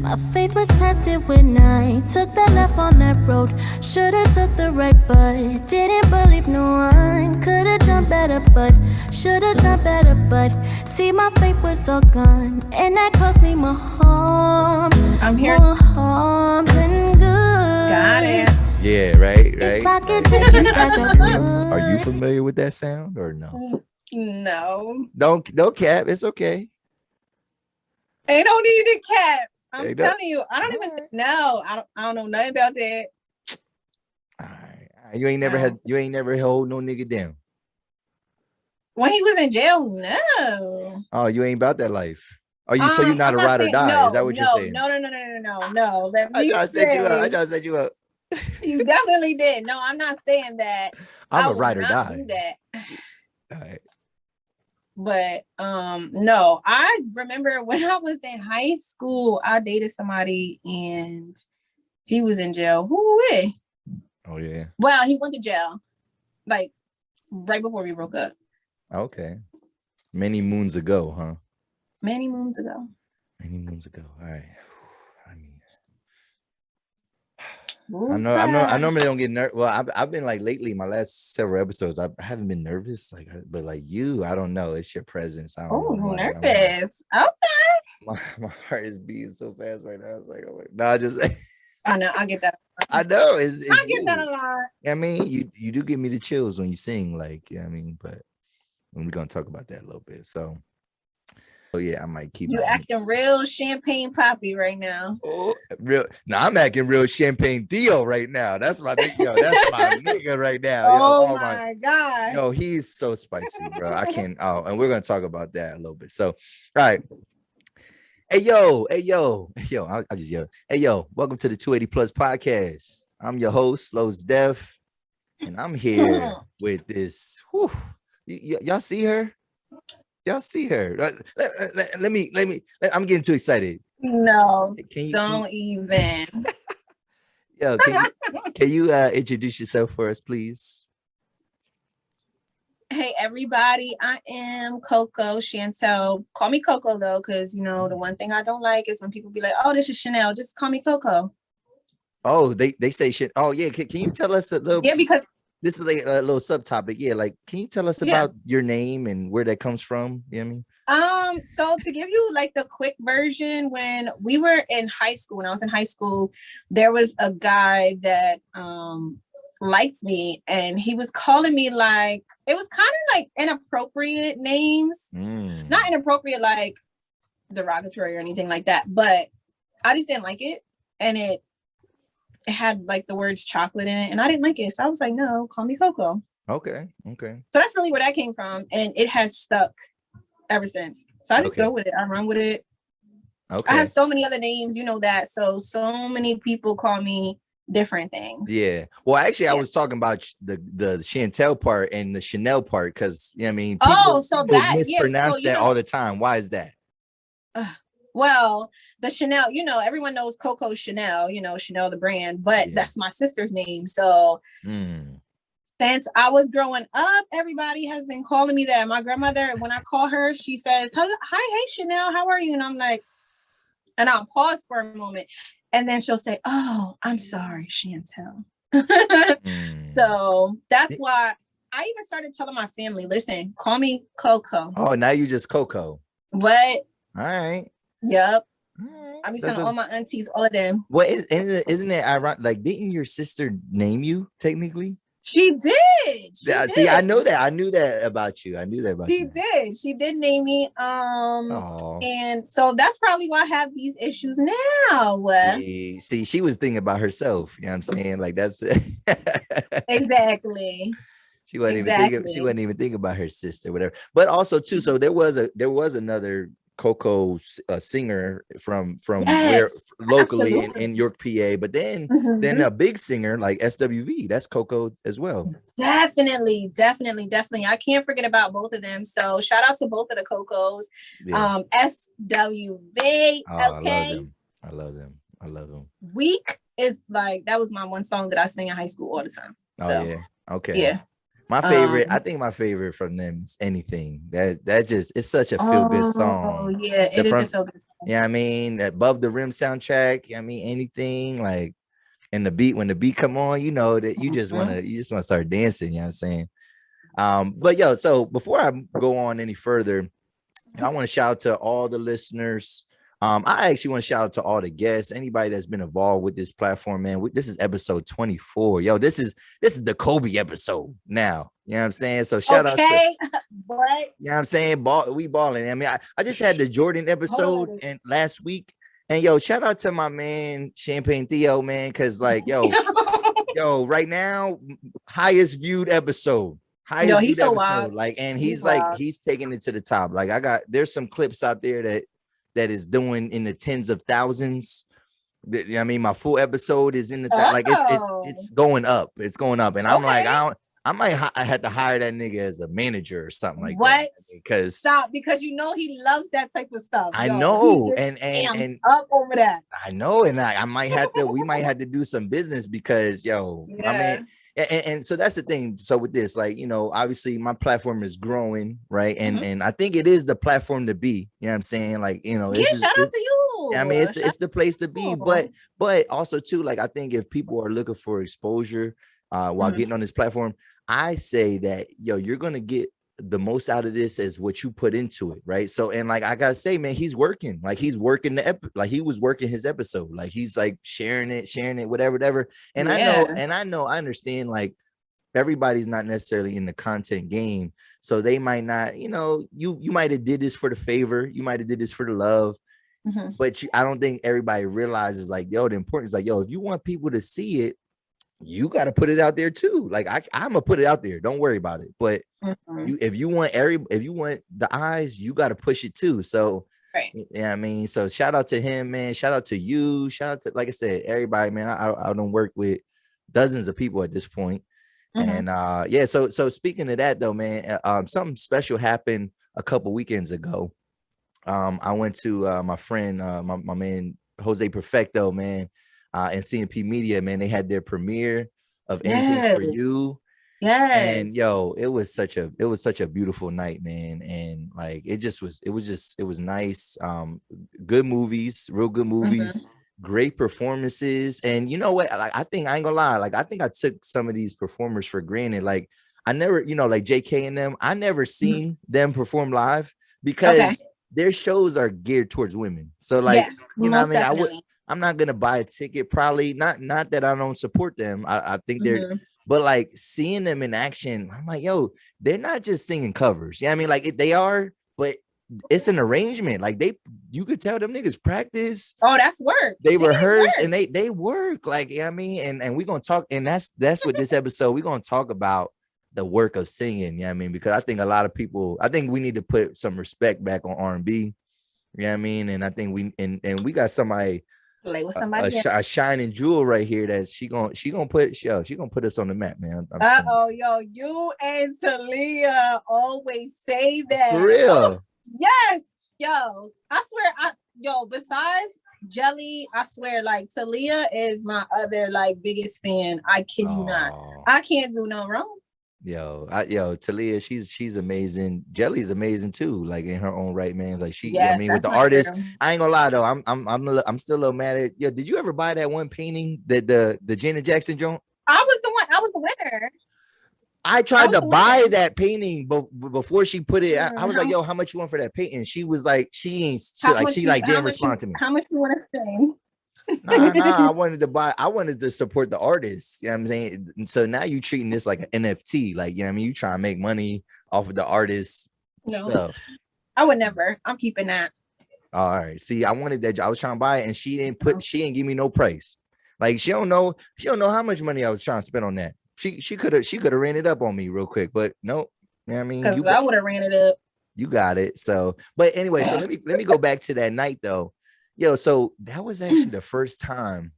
My faith was tested when I took that left on that road. Should've took the right, but didn't believe no one. Could've done better, but should've done better, but see, my faith was all gone, and that cost me more harm. I'm here. More harm than good. Got it. Yeah, right. If I could take it back, I would. Are you familiar with that sound or no? No. Don't cap. It's okay. They don't need a cap. I'm They telling don't- you, I don't even know. I don't know nothing about that. All right. You ain't never held no nigga down. When he was in jail, no. Oh, you ain't about that life. Oh, so you're not a ride or die? Is that what you're saying? No. Let I me try to set you up. I say, try to set you up. you definitely did. No, I'm not saying that. I'm I a ride or would not die. do that. All right. But no, I remember when I was in high school, I dated somebody and he was in jail. Who? Oh yeah. Well, he went to jail like right before we broke up. Okay. Many moons ago, huh? Many moons ago. Many moons ago. All right. I mean, Who's I that? normally don't get nervous. Well, I've been like lately, my last several episodes, I haven't been nervous, but like you, I don't know. It's your presence. I don't Oh, know. Like, nervous. Okay. my heart is beating so fast right now. It's like, oh my, no, I just I know. I get that. I know it's I get you. that a lot. I mean, you do give me the chills when you sing, like, I mean, but we're gonna talk about that a little bit. So yeah, I might keep You acting real champagne poppy right now. Oh, real. Now I'm acting real champagne Theo right now. That's my nigga. That's my nigga right now. Oh my gosh. Yo, he's so spicy, bro. I can't. Oh, and we're gonna talk about that a little bit. So, all right. Hey yo. I'll just yell. Hey yo, welcome to the 280 Plus podcast. I'm your host, Slows Def, and I'm here with this. Y'all see her? Y'all see her? Let me. I'm getting too excited. No, Can don't even. Yo, can you introduce yourself for us, please? Hey everybody, I am Coco Shantelle. Call me Coco though, because you know the one thing I don't like is when people be like, "Oh, this is Chanel." Just call me Coco. Oh, they say shit. Oh yeah, can you tell us a little? Yeah, because this is like a little subtopic. Yeah, like can you tell us about your name and where that comes from? You know what I mean? So to give you like the quick version, when we were in high school, when I was in high school, there was a guy that liked me and he was calling me like, it was kind of like inappropriate names. Not inappropriate like derogatory or anything like that, but I just didn't like it. And it had like the words chocolate in it and I didn't like it. So I was like, no, call me Coco. Okay. So that's really where that came from. And it has stuck ever since. So I just go with it. I run with it. Okay. I have so many other names, you know that. So many people call me different things. Yeah. Well, actually, I was talking about the Chantelle part and the Chanel part because, you know what I mean? People mispronounce that all the time. Why is that? Well, the Chanel, you know, everyone knows Coco Chanel, you know, Chanel the brand, but that's my sister's name. So since I was growing up, everybody has been calling me that. My grandmother, when I call her, she says, "Hi, hey Chanel, how are you?" And I'm like, and I'll pause for a moment. And then she'll say, "Oh, I'm sorry, Chantelle." So that's why I even started telling my family, listen, call me Coco. Oh, now you just Coco. What? All right. Yep. I be telling all my aunties, all of them. Well, isn't it ironic? Like, didn't your sister name you technically? She did. See, I know that. I knew that about you. She did name me. And so that's probably why I have these issues now. See, she was thinking about herself. You know what I'm saying? Like that's exactly. She wasn't even thinking about her sister, whatever. But also too, so there was another Coco singer from where locally in York, PA, but then a big singer like SWV, that's Coco as well. Definitely. I can't forget about both of them. So shout out to both of the Cocos. SWV. Okay. I love them. Weak is like, that was my one song that I sang in high school all the time. So, yeah. Okay. Yeah. My favorite, I think my favorite from them is Anything. That just, it's such a feel good song. Oh yeah, it is a feel good song. Yeah, I mean, Above the Rim soundtrack. I mean, Anything, like, and the beat, when the beat come on, you know that you just want to start dancing. You know what I'm saying? But yo, so before I go on any further, I want to shout out to all the listeners. I actually want to shout out to all the guests, anybody that's been involved with this platform, man. This is episode 24. Yo, this is the Kobe episode now. You know what I'm saying? So shout out to, what? You know what I'm saying? We balling. I mean, I just had the Jordan episode and last week. And yo, shout out to my man Champagne Theo, man, because like yo, right now, highest viewed episode. He's so wild. Like, and he's taking it to the top. Like, there's some clips out there that is doing in the tens of thousands. I mean, my full episode is in the like it's going up. It's going up, and I'm like, I might have to hire that nigga as a manager or something like that. Because you know he loves that type of stuff. I know, and up over that. I know, and I might have to. We might have to do some business because I mean. And so that's the thing. So with this, like, you know, obviously my platform is growing, right? And I think it is the platform to be. You know what I'm saying? Like, you know, shout out to you. I mean, it's the place to be. But also too, like, I think if people are looking for exposure while getting on this platform, I say that you're gonna get the most out of this as what you put into it, right? So, and like I gotta say, man, he's working he was working his episode, like he's like sharing it, whatever. And I understand, like, everybody's not necessarily in the content game, so they might not, you know, you might have did this for the favor, you might have did this for the love, but I don't think everybody realizes, like, the importance, like, if you want people to see it, you got to put it out there too. Like, I'm gonna put it out there. Don't worry about it. But if you want the eyes, you got to push it too. So, I mean, so shout out to him, man. Shout out to you. Shout out to, like I said, everybody, man. I don't work with dozens of people at this point. And so speaking of that though, man, something special happened a couple weekends ago. I went to my friend, my man Jose Perfecto, man. And CNP Media, man, they had their premiere of Anything for You. Yes. And yo, it was such a beautiful night, man. And like, it was nice. Good movies, real good movies, great performances. And you know what? Like, I ain't gonna lie, like, I think I took some of these performers for granted. Like, I never, you know, like JK and them, I never seen them perform live because their shows are geared towards women. So like, you know what I mean? I'm not gonna buy a ticket, probably not that I don't support them. I think they're, but like, seeing them in action, I'm like, yo, they're not just singing covers. Yeah, I mean, like, they are, but it's an arrangement. Like, you could tell them niggas practice. Oh, that's work. They rehearse and they work. Like, I mean, and we're gonna talk, and that's what this episode, we're gonna talk about the work of singing. Yeah, I mean, because I think a lot of people, I think we need to put some respect back on R&B. Yeah, I mean, and I think we got somebody. Play with somebody, a shining jewel right here that she gonna put us on the map, man. You and Talia always say that. For real. Yes, I swear, besides Jelly, I swear, like, Talia is my other, like, biggest fan. I kid you not. I can't do no wrong. Talia, she's amazing. Jelly's amazing too, like, in her own right, man. Like, I mean, with the artist, I ain't gonna lie though, I'm still a little mad at. Did you ever buy that one painting, that the Janet Jackson joint? I was the winner. I tried to buy that painting before she put it. I was like, yo, how much you want for that painting? She was like, she didn't respond to me. How much you want to spend? Nah, I wanted to support the artist. You know what I'm saying? And so now you treating this like an NFT, like, you know what I mean? You try to make money off of the artist stuff. I would never. I'm keeping that. All right. See, I wanted that. I was trying to buy it, and she didn't give me no price. Like, she don't know how much money I was trying to spend on that. She could have ran it up on me real quick, but nope. You know what I mean? Because I would have ran it up. You got it. So, but anyway, so let me go back to that night though. Yo, so that was actually the first time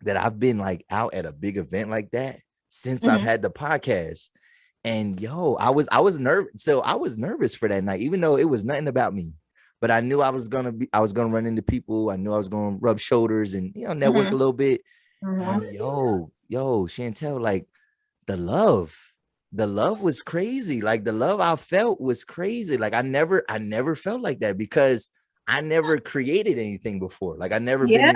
that I've been like out at a big event like that since I've had the podcast. And yo, I was nervous. So I was nervous for that night, even though it was nothing about me. But I knew I was gonna run into people. I knew I was gonna rub shoulders and, you know, network a little bit. And yo, Chantelle, like, the love the love was crazy. Like the love I felt was crazy. Like I never felt like that because I never created anything before. Like I never been in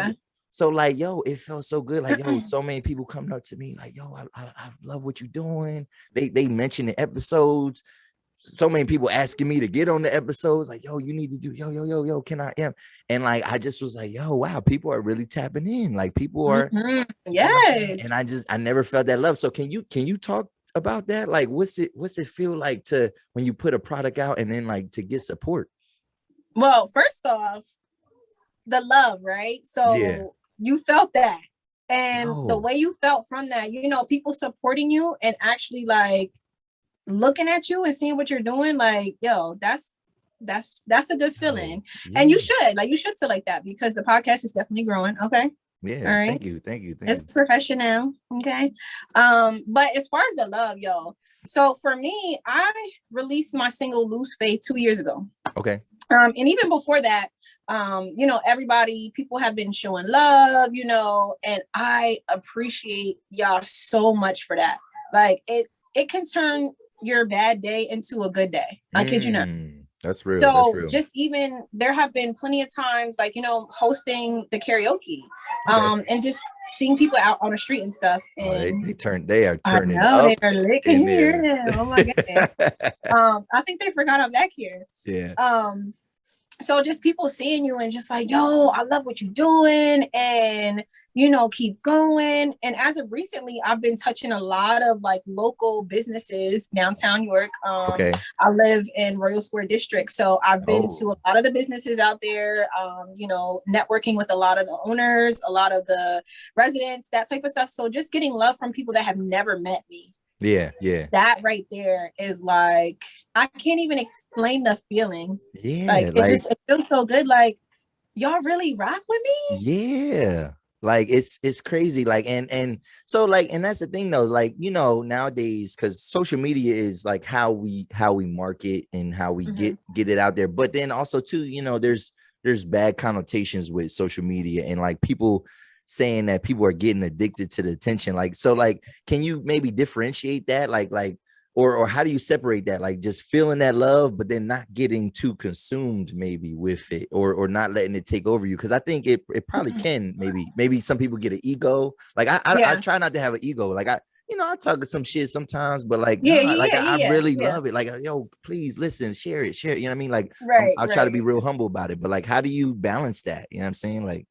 these. So like, yo, it felt so good. Like, yo, so many people coming up to me like, yo, I love what you're doing. They mention the episodes. So many people asking me to get on the episodes. Like, yo, you need to do, yo, can I am? And like, I just was like, yo, wow, people are really tapping in. Like people are, yes. And I never felt that love. So can you talk about that? Like, what's it feel like to when you put a product out and then like to get support? Well, first off, the love, right? So you felt that, and the way you felt from that, you know, people supporting you and actually like looking at you and seeing what you're doing, like, yo, that's a good feeling. And you should feel like that because the podcast is definitely growing. Okay. Yeah. All right. Thank you. It's professional. Okay. But as far as the love, yo, so for me, I released my single Loose Faith 2 years ago. Okay. And even before that, you know, people have been showing love, you know, and I appreciate y'all so much for that. Like it can turn your bad day into a good day. I kid you not. That's real. So that's real. just even there have been plenty of times, like, you know, hosting the karaoke, and just seeing people out on the street and stuff. And they are turning up. They are lit. Can you hear them? Oh my goodness. I think they forgot I'm back here. Yeah. So just people seeing you and just like, yo, I love what you're doing, and you know, keep going. And as of recently, I've been touching a lot of like local businesses downtown York. I live in Royal Square District, so I've been to a lot of the businesses out there, you know, networking with a lot of the owners, a lot of the residents, that type of stuff. So just getting love from people that have never met me. Yeah. That right there is like, I can't even explain the feeling. Yeah. Like it feels so good. Like, y'all really rock with me? Yeah. Like it's crazy. Like and so like, and that's the thing though, like, you know, nowadays, because social media is like how we market and how we get it out there. But then also too, you know, there's bad connotations with social media and like people saying that people are getting addicted to the attention. Like, so like, can you maybe differentiate that? Like, or how do you separate that? Like just feeling that love, but then not getting too consumed maybe with it, or not letting it take over you. Cause I think it probably can, maybe some people get an ego. Like I try not to have an ego. Like I talk some shit sometimes, but like, I really love it. Like, yo, please listen, share it. You know what I mean? Like, I'll try to be real humble about it, but like, how do you balance that? You know what I'm saying? Like,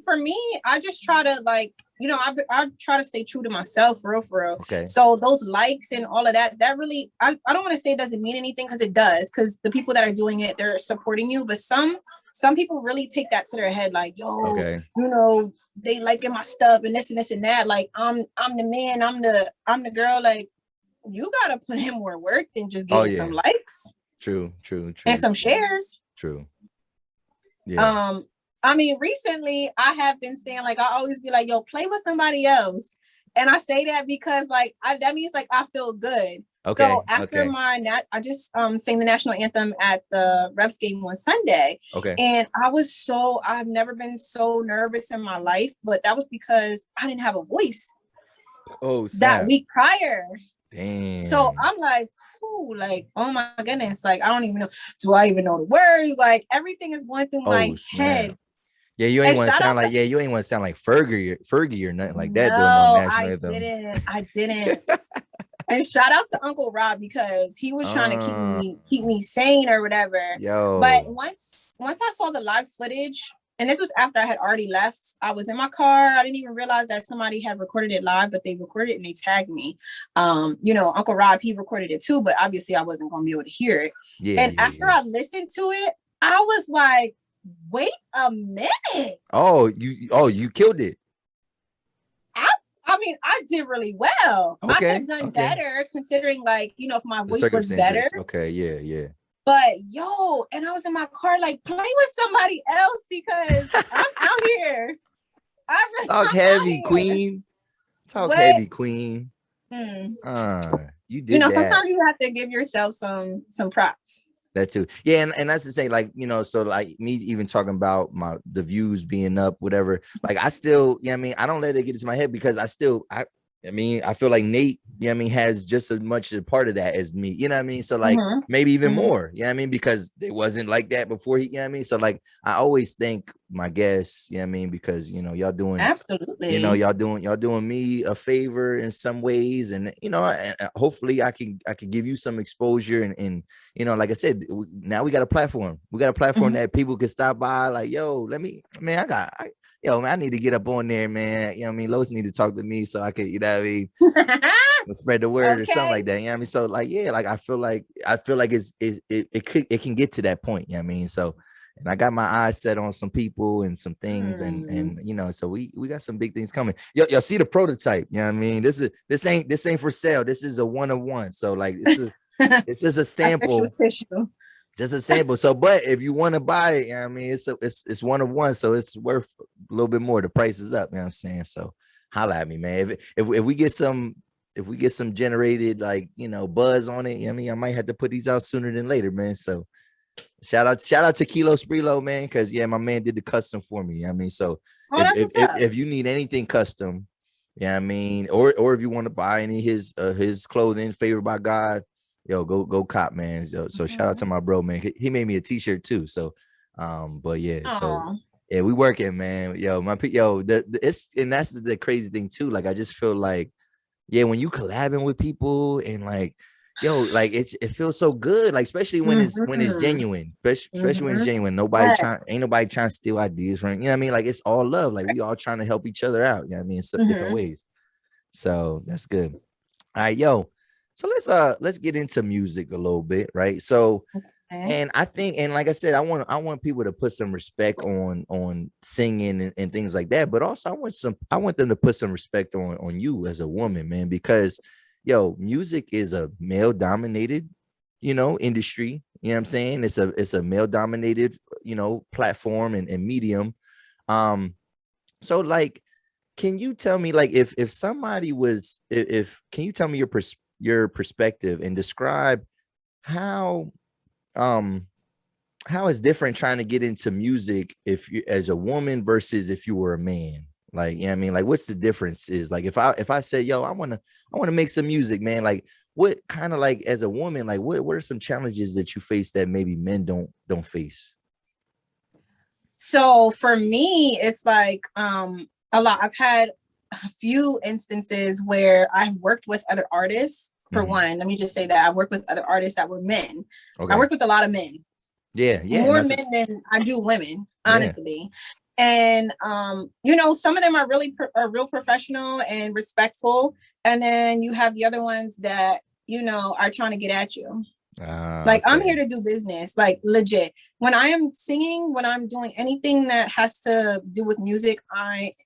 for me, I just try to like, you know, I try to stay true to myself for real. Okay. So those likes and all of that really, I don't want to say it doesn't mean anything, because it does, because the people that are doing it, they're supporting you. But some people really take that to their head, like, yo, you know, they liking my stuff and this and that. Like, I'm the man, I'm the girl. Like, you gotta put in more work than just getting some likes. True. And some shares. True. Yeah. I mean, recently I have been saying, like, I always be like, yo, play with somebody else. And I say that because like, that means like, I feel good. Okay. So after I just sang the national anthem at the Refs game on Sunday. Okay. And I've never been so nervous in my life, but that was because I didn't have a voice. Oh, snap. That week prior. Damn. So I'm like, like, oh my goodness. Like, I don't even know. Do I even know the words? Like, everything is going through my head. Yeah, you ain't want to sound like Fergie or nothing like that. No, I didn't. And shout out to Uncle Rob, because he was trying to keep me sane or whatever. Yo. But once I saw the live footage, and this was after I had already left, I was in my car. I didn't even realize that somebody had recorded it live, but they recorded it and they tagged me. You know, Uncle Rob, he recorded it too, but obviously I wasn't going to be able to hear it. After I listened to it, I was like, wait a minute. You killed it. I mean, I did really well. I could have done better, considering, like, you know, if my voice was better. Okay, yeah. But yo, and I was in my car like, play with somebody else, because I'm out here. Talk heavy, queen. Heavy, queen. You did. You know, that. sometimes you have to give yourself some props. That too. Yeah, and that's to say, like, you know, so like me even talking about the views being up, whatever, like I still, you know what I mean, I don't let it get into my head, because I I mean, I feel like Nate, you know what I mean, has just as much a part of that as me, you know what I mean? So like maybe even more, you know what I mean? Because it wasn't like that before he, you know what I mean? So like I always thank my guests, you know what I mean? Because y'all doing absolutely, y'all doing me a favor in some ways, and and hopefully I can give you some exposure, and like I said, now we got a platform. We got a platform that people can stop by, like, yo, I need to get up on there, man. You know what I mean? Lois need to talk to me so I could, you know what I mean, spread the word or something like that. You know what I mean? So like, yeah, like I feel like it can get to that point. You know what I mean? So, and I got my eyes set on some people and some things, and so we got some big things coming. Y'all see the prototype? You know what I mean? This ain't for sale. This is a 1-of-1. So like this is a sample. Just a sample. So, but if you want to buy it, you know what I mean, it's 1-of-1, so it's worth a little bit more. The price is up, you know what I'm saying? So holla at me, man. If we get some generated, like, buzz on it, you know what I mean, I might have to put these out sooner than later, man. So shout out to Kilo Sprilo, man, because my man did the custom for me. You know what I mean, so if you need anything custom, you know what I mean, or if you want to buy any of his clothing, favored by God, yo, go cop, man. So shout out to my bro, man. He made me a t-shirt too. So but yeah, so yeah, we working, man. And that's the crazy thing too. Like I just feel like, yeah, when you collabing with people and like, like it feels so good, like especially when it's genuine, especially when it's genuine. Ain't nobody trying to steal ideas from, you know what I mean? Like it's all love. Like we all trying to help each other out, you know what I mean, in some different ways. So that's good. All right, yo. So let's get into music a little bit, right? So, and I think, and like I said, I want people to put some respect on singing and things like that, but also I want them to put some respect on you as a woman, man, because music is a male dominated, industry. You know what I'm saying? It's a male dominated, platform and medium. So like, can you tell me, like, if somebody was, can you tell me your perspective and describe how it's different trying to get into music if you as a woman versus if you were a man? Like, you know what I mean? Like, what's the difference is, like, if I say, yo, I want to make some music, man, like what kind of, like, as a woman, like what are some challenges that you face that maybe men don't face? So for me, it's like a lot. I've had a few instances where I've worked with other artists. For one, let me just say that I worked with other artists that were men. Okay. I work with a lot of men. Yeah. More men than I do women, honestly. Yeah. And some of them are real professional and respectful, and then you have the other ones that are trying to get at you. Like, okay. I'm here to do business, like legit. When I am singing, when I'm doing anything that has to do with music,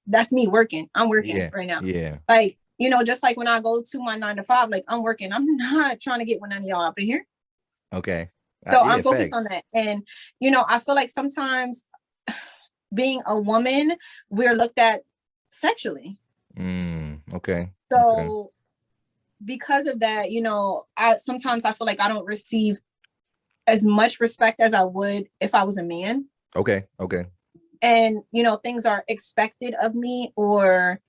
that's me working. I'm working right now. Yeah. Like, just like when I go to my 9 to 5, like I'm working. I'm not trying to get one of y'all up in here. Okay. So I'm focused on that. And, I feel like sometimes being a woman, we're looked at sexually. Okay. So because of that, sometimes I feel like I don't receive as much respect as I would if I was a man. Okay. And, things are expected of me, or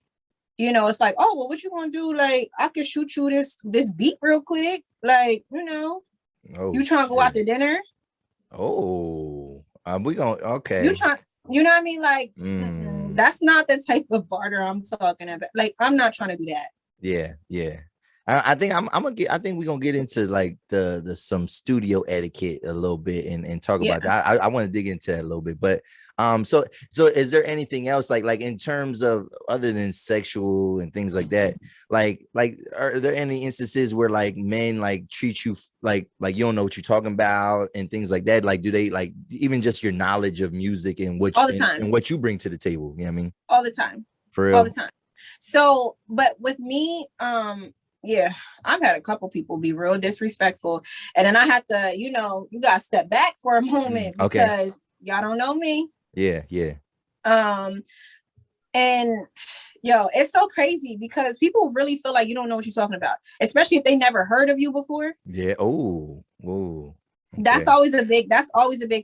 it's like, oh, well, what you gonna do? Like, I can shoot you this beat real quick. Like, you trying to go out to dinner? Oh, we gonna, okay. You know what I mean? Like, that's not the type of barter I'm talking about. Like, I'm not trying to do that. Yeah. I think I think we're gonna get into like the some studio etiquette a little bit and talk about that. I want to dig into that a little bit, but so is there anything else like in terms of, other than sexual and things like that, like are there any instances where like men like treat you like you don't know what you're talking about and things like that? Like, do they, like, even just your knowledge of music and what all the time and what you bring to the table? You know what I mean? All the time. For real? All the time. So, but with me, yeah, I've had a couple people be real disrespectful, and then I had to, you gotta step back for a moment because y'all don't know me. Yeah. And it's so crazy because people really feel like you don't know what you're talking about, especially if they never heard of you before. Yeah. Oh. That's always a big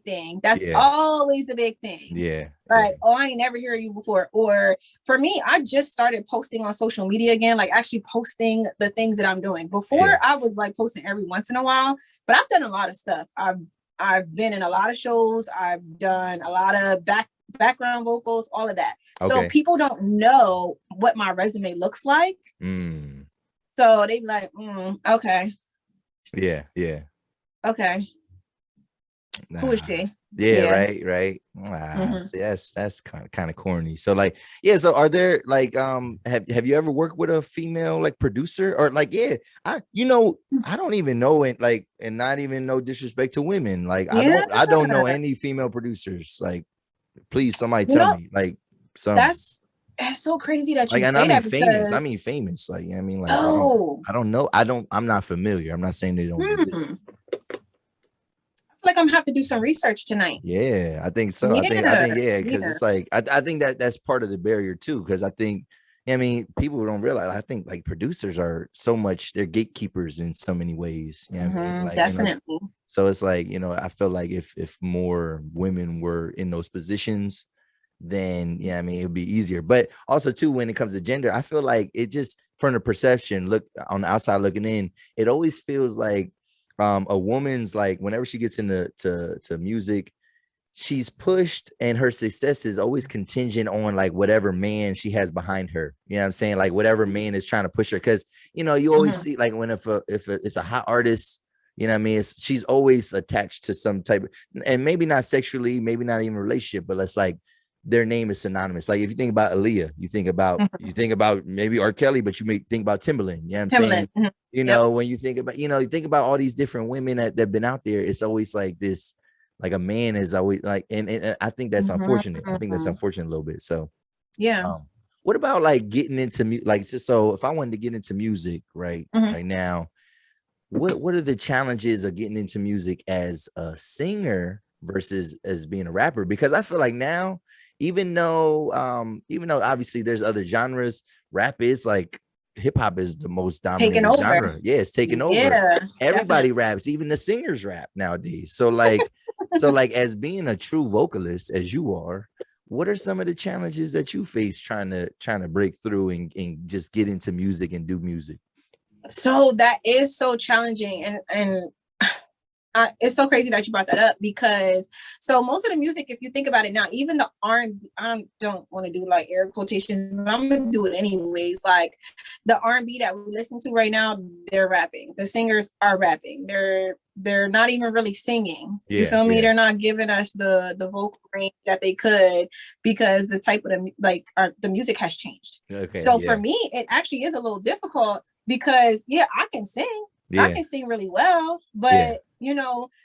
thing. That's always a big thing. Yeah. Like, oh, I ain't never heard you before. Or for me, I just started posting on social media again, like actually posting the things that I'm doing. Before I was like posting every once in a while, but I've done a lot of stuff. I've been in a lot of shows. I've done a lot of background vocals, all of that. So people don't know what my resume looks like. So they be like, okay. Yeah. Okay. Who is she? Yeah, right. See, that's kind of corny. So like, so are there like have you ever worked with a female like producer or like I don't even know it, like, and not even no disrespect to women. Like I don't know any female producers. Like, please somebody tell me, like, some. That's so crazy that you like, and say that famous. I mean famous. Like, I mean, like, I don't know. I'm not familiar. I'm not saying they don't exist. Like I'm gonna have to do some research tonight. Yeah, I think so. I think because it's like I think that's part of the barrier too. Because I think, I mean, people don't realize. I think like producers are so much, they're gatekeepers in so many ways. You know what I mean? Like, definitely. So it's like, I feel like if more women were in those positions, then I mean, it would be easier. But also too, when it comes to gender, I feel like it just, from the perception, look on the outside looking in, it always feels like a woman's, like, whenever she gets into to music, she's pushed and her success is always contingent on like whatever man she has behind her. You know what I'm saying? Like whatever man is trying to push her. Because you always see like when if it's a hot artist, you know what I mean, she's always attached to some type of, and maybe not sexually, maybe not even relationship, but it's like their name is synonymous. Like if you think about Aaliyah, you think about maybe R. Kelly, but you may think about Timbaland. You know what I'm saying? When you think about, you think about all these different women that have been out there, it's always like this, like a man is always like, and I think that's unfortunate. I think that's unfortunate a little bit. So what about like getting into like, so if I wanted to get into music right now, what are the challenges of getting into music as a singer versus as being a rapper? Because I feel like now, even though obviously there's other genres, rap is like, hip hop is the most dominant genre. Yeah, it's taking over. Everybody raps, even the singers rap nowadays. So like, as being a true vocalist as you are, what are some of the challenges that you face trying to break through and just get into music and do music? So that is so challenging, and it's so crazy that you brought that up, because so most of the music, if you think about it now, even the R&B, I don't want to do like air quotations, but I'm gonna do it anyways. Like the R&B that we listen to right now, they're rapping. The singers are rapping. They're not even really singing. You feel me? They're not giving us the vocal range that they could, because the type of the music has changed. So for me, it actually is a little difficult, because I can sing. I can sing really well, but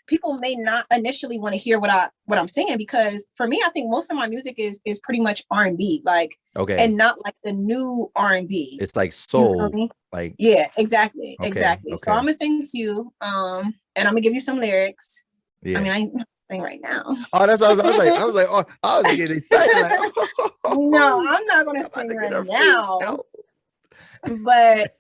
people may not initially want to hear what I'm singing, because for me, I think most of my music is pretty much R&B, like, and not like the new R&B. It's like soul, like, exactly. So I'm gonna sing to you, and I'm gonna give you some lyrics. I mean, I ain't sing right now. Oh, that's what I was like, I was getting excited. Like, no, I'm not gonna sing right now. But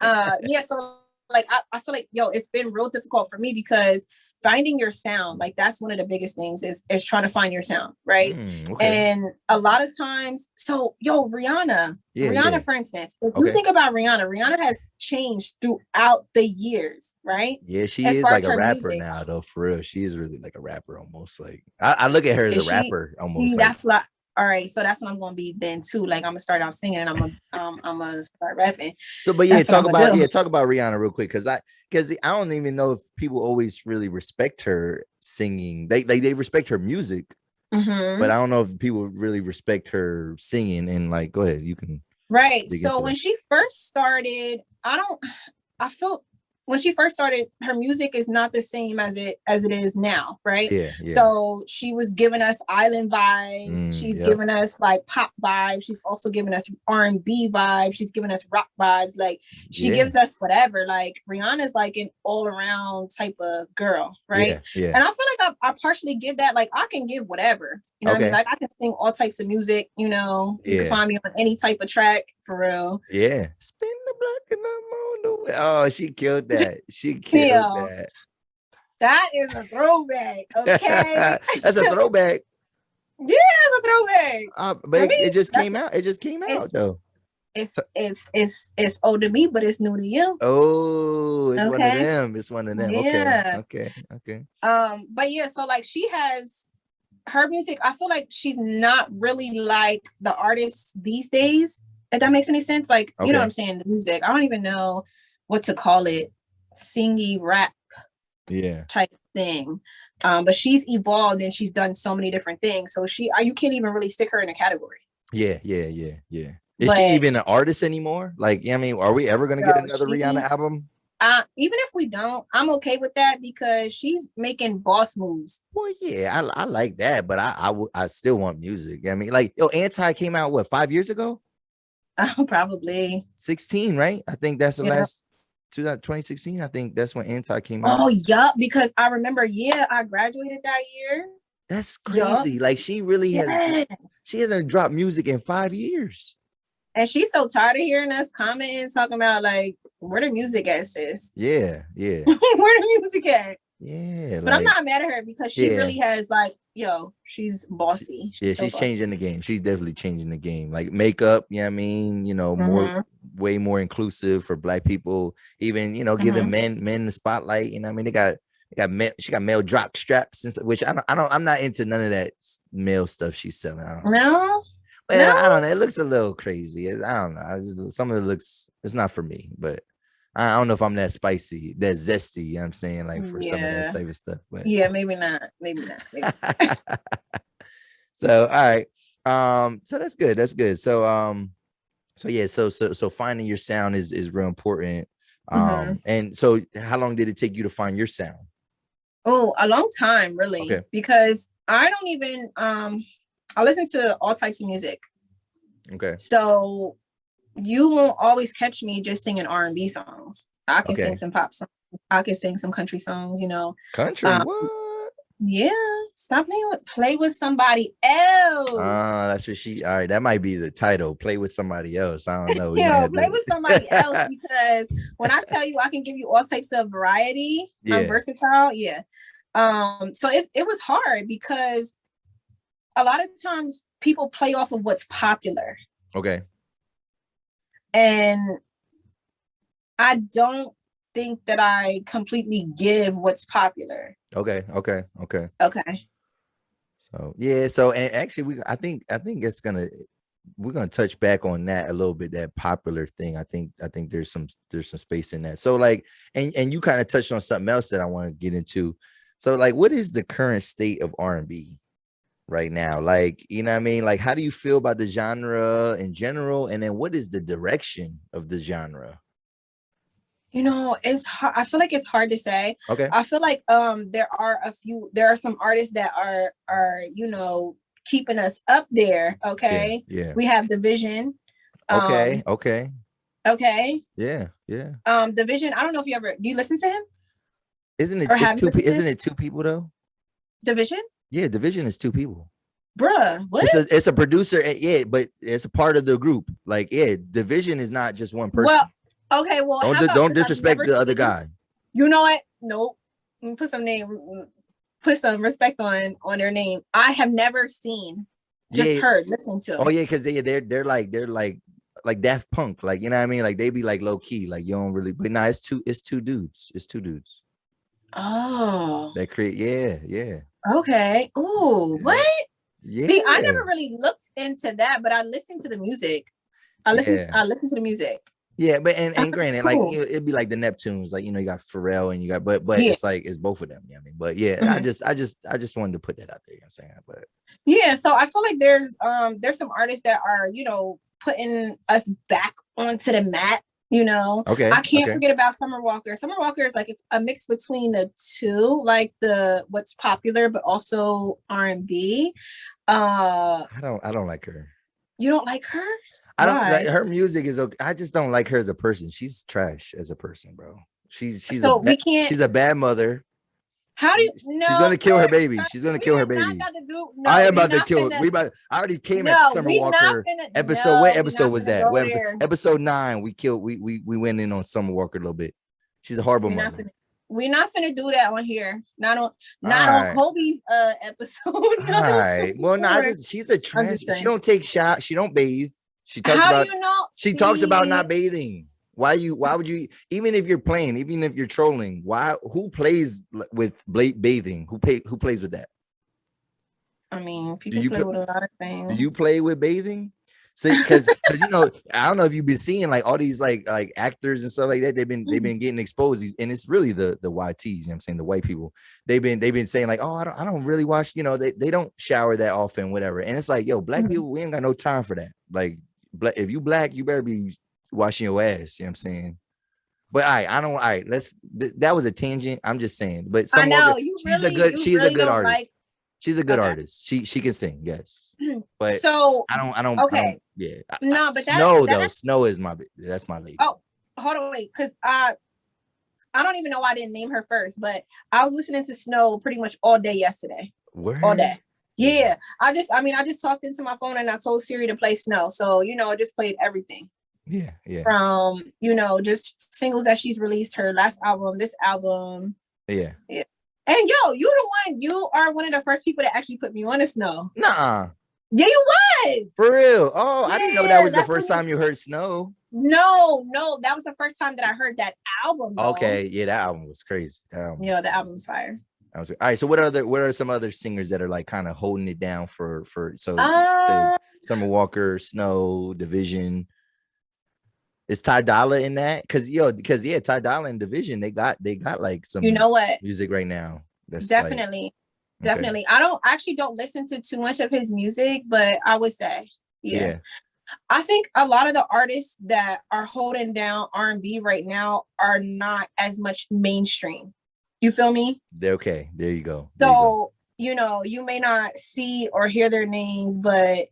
so like I feel like it's been real difficult for me, because finding your sound, like that's one of the biggest things is trying to find your sound, right? And a lot of times, so Rihanna, for instance, if you think about Rihanna has changed throughout the years, right? Yeah, she is like a rapper music now, though, for real. She is really like a rapper almost. Like I look at her as a rapper almost. That's like, all right, so that's what I'm gonna be then too. Like I'm gonna start out singing, and I'm gonna start rapping. So, but talk about Rihanna real quick, because I don't even know if people always really respect her singing. They respect her music, but I don't know if people really respect her singing. And like, go ahead, you can. Right. So when she first started, I felt when she first started, her music is not the same as it is now, right? Yeah. So she was giving us island vibes. She's giving us like pop vibes. She's also giving us R&B vibes. She's giving us rock vibes. Like she gives us whatever. Like Rihanna's like an all around type of girl, right? Yeah. And I feel like I partially give that. Like I can give whatever. You know what I mean? Like I can sing all types of music. You can find me on any type of track, for real. Yeah. Spin the block and I'm on the way. Oh, she killed that. She killed that. That is a throwback. Okay. That's a throwback. Yeah, it's a throwback. But I mean, it just came out. It just came out though. It's old to me, but it's new to you. Oh, it's one of them. It's one of them. Yeah. Okay. But yeah, so like she has her music. I feel like she's not really like the artists these days. If that makes any sense, like you know what I'm saying. The music. I don't even know what to call it. Singy rap. Yeah. Type thing. But she's evolved and she's done so many different things. So you can't even really stick her in a category. Yeah. Is she even an artist anymore? Like, I mean, are we ever gonna get another Rihanna album? Even if we don't, I'm okay with that because she's making boss moves. Well, yeah, I like that, but I still want music. I mean, like, Anti came out what 5 years ago? Probably 16, right? I think that's the last 2016. I think that's when Anti came out. Oh, yeah, because I remember, I graduated that year. That's crazy. Yup. Like she really she hasn't dropped music in 5 years. And she's so tired of hearing us commenting, talking about like, where the music at, sis? Yeah. Where the music at? Yeah. But I'm not mad at her because she really has like, she's bossy. She's changing the game. She's definitely changing the game. Like makeup, you know what I mean? You know, way more inclusive for Black people, even, giving men the spotlight. You know what I mean? She got male jock straps, which I'm not into none of that male stuff she's selling. No. Well, I don't know. It looks a little crazy. I don't know. Some of it looks, it's not for me, but I don't know if I'm that spicy, that zesty, you know what I'm saying? Like for some of that type of stuff. But yeah, maybe not. So, all right. So that's good. So so finding your sound is real important. And so how long did it take you to find your sound? Oh, a long time, really. Because I don't even I listen to all types of music. Okay. So you won't always catch me just singing R&B songs. I can sing some pop songs. I can sing some country songs, Country, what? Yeah. Stop play with somebody else. That's what all right, that might be the title. Play with somebody else. I don't know. Play with somebody else, because when I tell you I can give you all types of variety, I'm versatile. Yeah. So it was hard because a lot of times people play off of what's popular. Okay. And I don't think that I completely give what's popular. Okay. So and actually I think we're gonna touch back on that a little bit, that popular thing. I think there's some space in that. So like, and you kind of touched on something else that I want to get into. So like, what is the current state of R&B right now? Like, you know what I mean? Like, how do you feel about the genre in general? And then what is the direction of the genre? It's hard. I feel like it's hard to say. Okay. I feel like there are some artists that are keeping us up there. Okay. Yeah. We have Division. Okay. Yeah. Division. I don't know if do you listen to him? Isn't it two people though? Division? Yeah, Division is two people. Bruh, what? It's a producer, but it's a part of the group. Like, Division is not just one person. Well, okay, well, don't disrespect the other guy. You know what? Nope. Put some respect on their name. I have never seen, listened to. Oh yeah, because they're like Daft Punk, like, you know what I mean? Like they be like low key, like you don't really. But it's two dudes. It's two dudes. Oh. They create, yeah. Okay. Ooh, what? Yeah. See, I never really looked into that, but I listened to the music. I listened to the music. Yeah, but and granted, cool. Like it'd be like the Neptunes, like you got Pharrell and you got, but it's like it's both of them. You know what I mean? But yeah, I just wanted to put that out there. You know what I'm saying? But yeah, so I feel like there's some artists that are putting us back onto the mat. Okay. I can't forget about Summer Walker. Summer Walker is like a mix between the two, like what's popular, but also R&B. I don't like her. You don't like her? I don't like her music is okay. I just don't like her as a person. She's trash as a person, bro. She's a bad mother. How do you know? She's gonna kill her baby. She's gonna kill her baby. I am about to kill her. I already came at Summer Walker episode. What episode was that? Episode 9. We went in on Summer Walker a little bit. She's a horrible mother. We're not finna do that on here. Not on right. Kobe's episode. All right. Well, no, she's a trans. She don't take shots. She don't bathe. She talks How about. do you know? She talks about not bathing. Why would you? Even if you're playing, even if you're trolling, who plays with bathing? Who plays with that? I mean, people play with a lot of things. Do you play with bathing? See, because you know, I don't know if you've been seeing like all these like actors and stuff like that. They've been getting exposed, and it's really the YTs. You know what I'm saying? The white people. They've been saying like, oh, I don't really watch. You know, they don't shower that often, whatever. And it's like, yo, black people, we ain't got no time for that. Like, if you black, you better be washing your ass. You know what I'm saying? But that was a tangent. I'm just saying. But I know she's a good artist. She's a good artist. She can sing, yes. But so I don't. Okay. Yeah. No, but Snow is that's my lady. Oh, hold on, wait, because I don't even know why I didn't name her first, but I was listening to Snow pretty much all day yesterday. Word? All day. Yeah. I just talked into my phone and I told Siri to play Snow. So, you know, it just played everything. Yeah. From, you know, just singles that she's released, her last album, this album. Yeah. And you are one of the first people that actually put me on to Snow. Nuh-uh. Yeah, you was. For real. Oh, I didn't know that was the first time you heard Snow. No, that was the first time that I heard that album. Though. Okay, yeah, that album was crazy. Yeah, the album's fire. All right. So what are some other singers that are like kind of holding it down for Summer Walker, Snow, Division? Is Ty Dolla in that? Because Ty Dolla and Division, they got like some music right now. That's definitely. I actually don't listen to too much of his music, but I would say, yeah. I think a lot of the artists that are holding down R&B right now are not as much mainstream. You feel me? They're okay. There you go. So, you know, you may not see or hear their names, but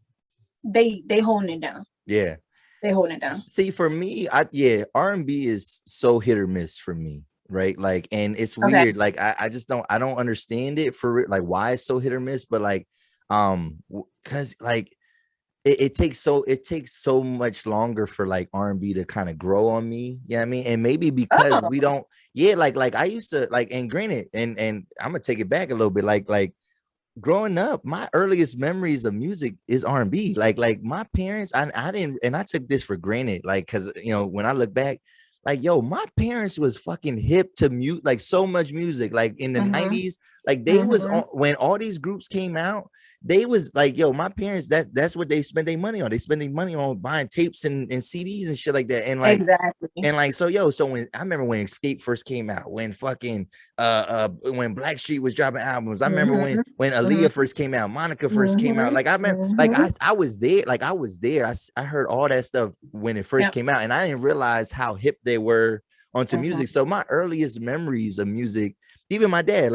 they holding it down. Yeah. They holding it down. See, for me, R&B is so hit or miss for me, right? Like, and it's weird. Like, I just don't understand it like why it's so hit or miss. But like, because like it takes so much longer for like R&B to kind of grow on me. You know what I mean? And maybe because we don't. Yeah, like I used to like, and granted, and I'm gonna take it back a little bit. Like growing up, my earliest memories of music is R&B. Like my parents, I didn't, and I took this for granted. Like, because you know, when I look back, like my parents was fucking hip to mute, like so much music. Like in the 90s, like they was when all these groups came out. They was like, my parents, that's what they spend their money on. They spend their money on buying tapes and CDs and shit like that. And like, exactly. And like, so when I remember when Escape first came out, when fucking when Blackstreet was dropping albums. I remember when Aaliyah first came out, Monica first came out. Like I remember, like I was there. Like I was there. I heard all that stuff when it first came out, and I didn't realize how hip they were onto music. So my earliest memories of music, even my dad,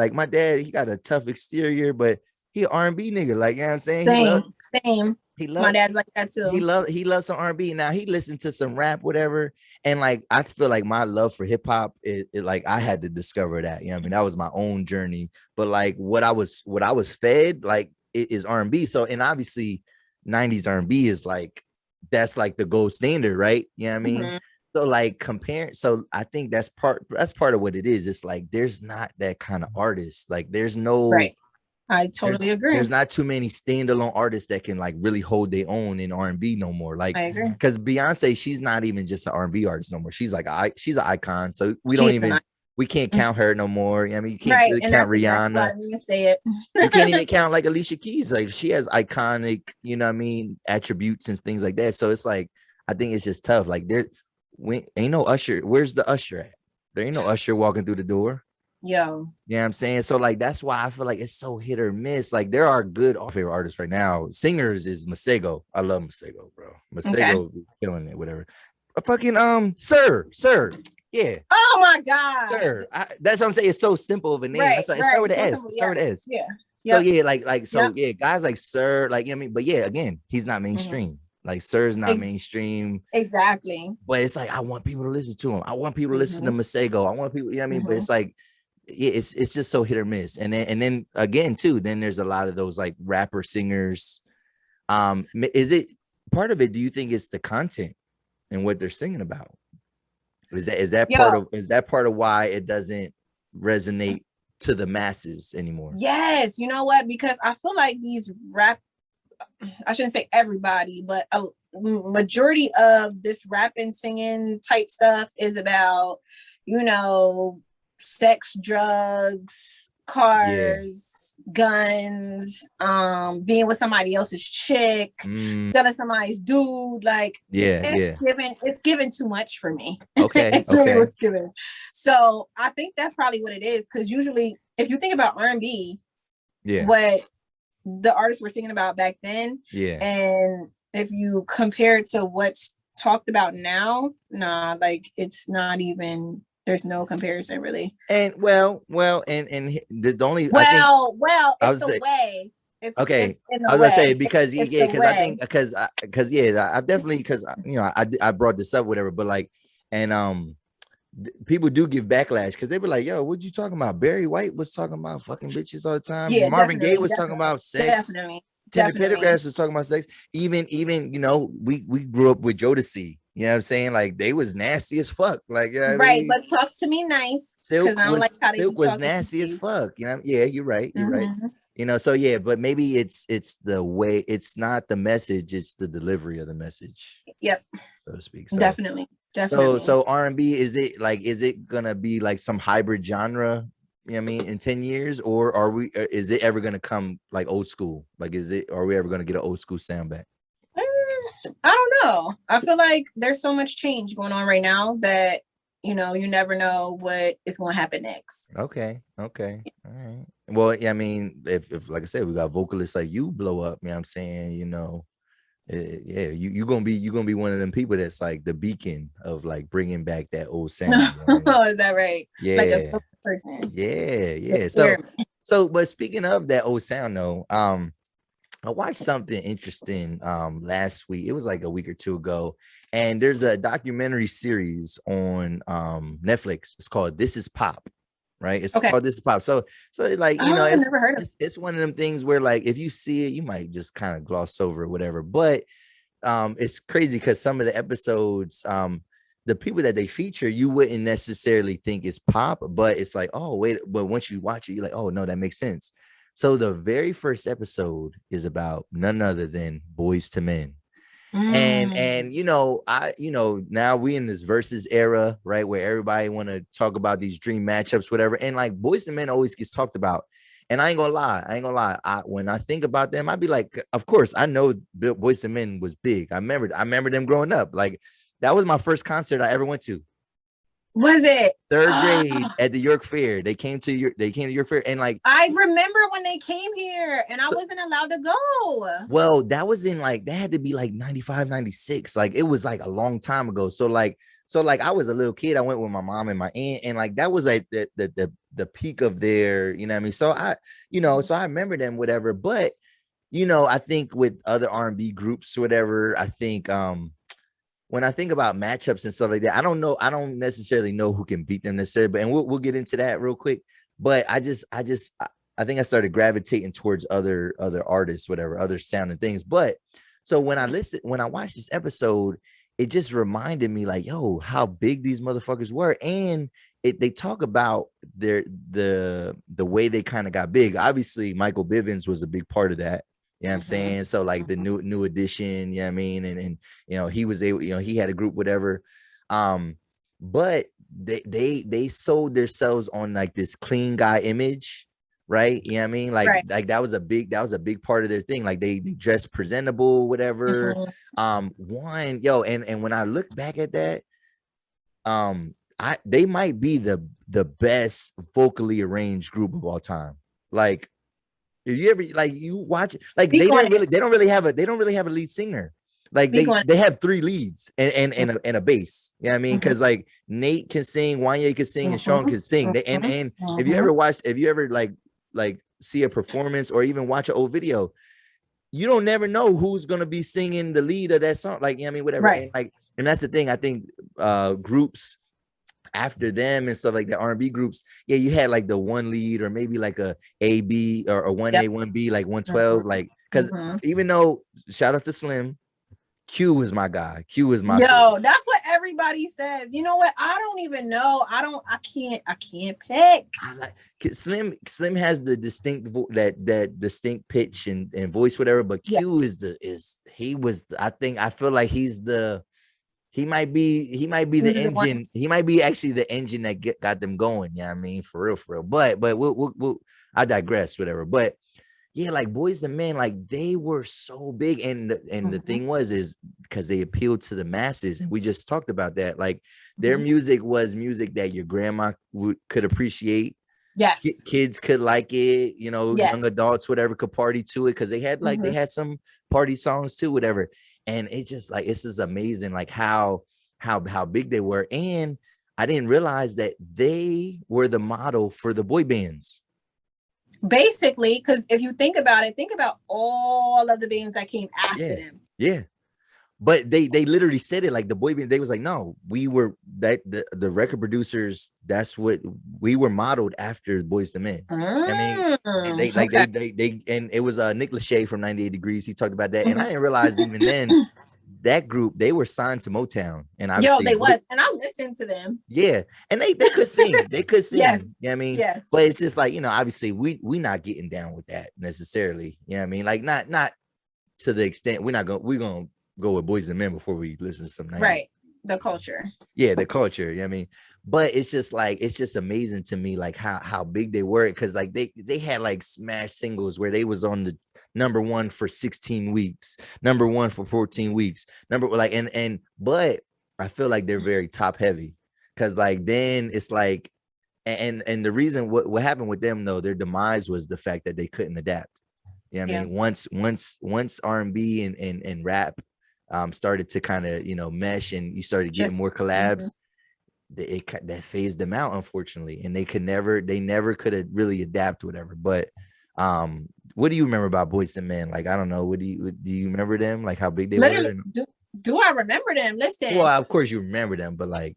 he got a tough exterior, but he an R&B nigga, like, you know what I'm saying? Same. My dad's like that too. He loves some R&B. Now he listened to some rap, whatever. And like, I feel like my love for hip hop, it like I had to discover that. You know what I mean? That was my own journey. But like what I was fed, like it is R&B. So, and obviously 90s R&B is like, that's like the gold standard, right? You know what I mean? So like so I think that's part of what it is. It's like there's not that kind of artist. Like there's no right. I totally agree. There's not too many standalone artists that can like really hold their own in R&B no more. Like, I agree. Because Beyonce, she's not even just an R&B artist no more. She's like she's an icon. So we can't count her no more. I mean, you can't really count Rihanna. Exactly say it. You can't even count like Alicia Keys. Like she has iconic, you know what I mean, attributes and things like that. So it's like, I think it's just tough. Like ain't no Usher. Where's the Usher at? There ain't no Usher walking through the door. Yo, you know what I'm saying? So like that's why I feel like it's so hit or miss. Like there are good favorite artists right now. Singers is Masego. I love Masego, bro. Masego is killing it, whatever. Fucking Sir. Yeah. Oh my God. Sir. That's what I'm saying. It's so simple of a name. It's start with the S. Start with the S. Yeah. Yep. So guys like Sir, like, you know what I mean? But yeah, again, he's not mainstream. Like Sir's not mainstream. Exactly. But it's like I want people to listen to him. I want people to listen to Masego. I want people, you know what I mean? But it's like it's just so hit or miss. And then again too, then there's a lot of those like rapper singers. Is it part of it? Do you think it's the content and what they're singing about? Is that part of why it doesn't resonate to the masses anymore. Yes, you know what? Because I feel like these I shouldn't say everybody, but a majority of this rapping, singing type stuff is about, you know, sex, drugs, cars, guns, being with somebody else's chick, stealing somebody's dude. Like, it's given too much for me. Okay. It's really what's given. So I think that's probably what it is. Because usually, if you think about R&B, what the artists were singing about back then, and if you compare it to what's talked about now, like it's not even. There's no comparison, really. And the only it's the way. It's okay. It's in the I was gonna say because I definitely because you know I brought this up whatever, but like people do give backlash because they were like, yo, what you talking about? Barry White was talking about fucking bitches all the time. Yeah, Marvin Gaye was talking about sex. Teddy Pendergrass was talking about sex. Even you know, we grew up with Jodeci. You know what I'm saying? Like they was nasty as fuck. Like, you know what I mean? But talk to me nice. Silk was nasty as fuck. You know? Yeah, you're right. You're right. You know, so yeah, but maybe it's the way, it's not the message, it's the delivery of the message. Yep. So to speak. So, definitely. So R&B, is it gonna be like some hybrid genre? You know what I mean, in 10 years, or is it ever gonna come like old school? Like, are we ever gonna get an old school sound back? I don't know. I feel like there's so much change going on right now that, you know, you never know what is going to happen next. Okay. All right. Well, yeah, I mean, if like I said, we got vocalists like you blow up, you know what I'm saying, you know, you're gonna be one of them people that's like the beacon of like bringing back that old sound. You know? Oh, is that right? Yeah. Like a person. Yeah. So, but speaking of that old sound though, I watched something interesting last week. It was like a week or two ago, and there's a documentary series on Netflix. It's called This Is Pop, right? It's called This Is Pop. So like, you know, it's one of them things where like if you see it, you might just kind of gloss over or whatever. But it's crazy because some of the episodes, the people that they feature, you wouldn't necessarily think it's pop, but it's like, oh wait, but once you watch it, you're like, oh no, that makes sense. So the very first episode is about none other than Boyz II Men. And you know, now we in this Verzuz era, right, where everybody want to talk about these dream matchups, whatever. And like Boyz II Men always gets talked about. And I ain't gonna lie. When I think about them, I'd be like, of course, I know Boyz II Men was big. I remember them growing up. Like that was my first concert I ever went to. Was it 3rd grade at the York Fair? They came to York Fair, and like I remember when they came here and I wasn't allowed to go. Well, that was in like, that had to be like 95, 96. Like it was like a long time ago. So like I was a little kid. I went with my mom and my aunt, and like that was like the peak of their, you know what I mean? So I remember them, whatever. But you know, I think with other R&B groups, whatever, I think when I think about matchups and stuff like that, I don't necessarily know who can beat them necessarily, but and we'll get into that real quick. But I think I started gravitating towards other artists, whatever, other sounding things. But so when I watched this episode, it just reminded me like, yo, how big these motherfuckers were. And they talk about the way they kind of got big. Obviously, Michael Bivins was a big part of that. You know what I'm saying? So like the new edition, you know what I mean? And you know, he was able, you know, he had a group, whatever. But they sold themselves on like this clean guy image, right? You know what I mean? Like that was a big part of their thing. Like they dress presentable, whatever. And when I look back at that, they might be the best vocally arranged group of all time. Like, if you ever like you watch it, like they don't really have a lead singer. Like they have 3 leads and a bass. You know what I mean? Because like Nate can sing, Wanye can sing, and Sean can sing. And if you ever like see a performance or even watch an old video, you don't never know who's gonna be singing the lead of that song. Like, you know what I mean? Whatever. Right. And that's the thing. I think groups after them and stuff like that, R&B groups, you had like the one lead or maybe like a B or a 1A, 1B, like 112, like, because even though, shout out to Slim, Q is my guy. Q is my Yo, favorite. that's what everybody says. You know what? I don't even know. I can't pick. I like Slim. Slim has the distinct that distinct pitch and voice, whatever. But Q Yes. I feel like he might be the engine. He might be actually the engine that got them going. Yeah, I mean, for real. But we'll I digress, whatever. But yeah, like Boyz II Men, like they were so big, and the thing is because they appealed to the masses, and we just talked about that. Like their music was music that your grandma could appreciate. Yes, Kids could like it, you know, young adults, whatever, could party to it because they had they had some party songs too, whatever. And it's just like it's just amazing, like how big they were, and I didn't realize that they were the model for the boy bands. Basically, because if you think about it, think about all of the bands that came after them. Yeah. But they literally said it, like the boy band, they was like, no, we were the record producers, that's what we were modeled after Boyz II Men. I mean, and they and it was Nick Lachey from 98 Degrees. He talked about that. And I didn't realize even then that group, they were signed to Motown. And obviously they was, and I listened to them. Yeah. And they could sing. They could sing. Yes. You know what I mean? Yes. But it's just like, you know, obviously we not getting down with that necessarily. You know what I mean? Like not to the extent we're gonna go with Boyz II Men before we listen to some 90s. Right. The culture. Yeah, the culture. You know what I mean? But it's just like it's just amazing to me, like how big they were, because like they had like smash singles where they was on the number 1 for 16 weeks, number 1 for 14 weeks, but I feel like they're very top heavy, because like then it's like and the reason what happened with them though, their demise was the fact that they couldn't adapt. You know what I mean? Once R&B and rap started to kind of, you know, mesh, and you started getting more collabs, that phased them out, unfortunately, and they never could have really adapt, whatever. But what do you remember about Boyz II Men? Like, I don't know, do you remember them, like how big they were? Do I remember them? Listen, well, of course you remember them, but like,